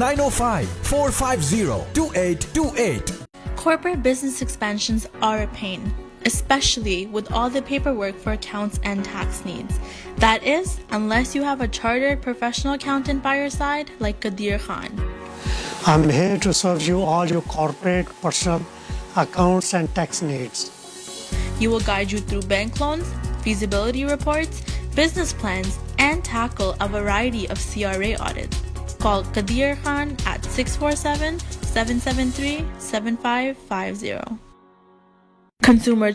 905-450-2828। Corporate business expansions are a pain, especially with all the paperwork for accounts and tax needs. That is, unless you have a chartered professional accountant by your side like Qadir Khan. I'm here to serve you all your corporate, personal, accounts and tax needs. You will guide you through bank loans, feasibility reports, business plans, and tackle a variety of CRA audits. Call Qadir Khan at 647-773-7550. Consumer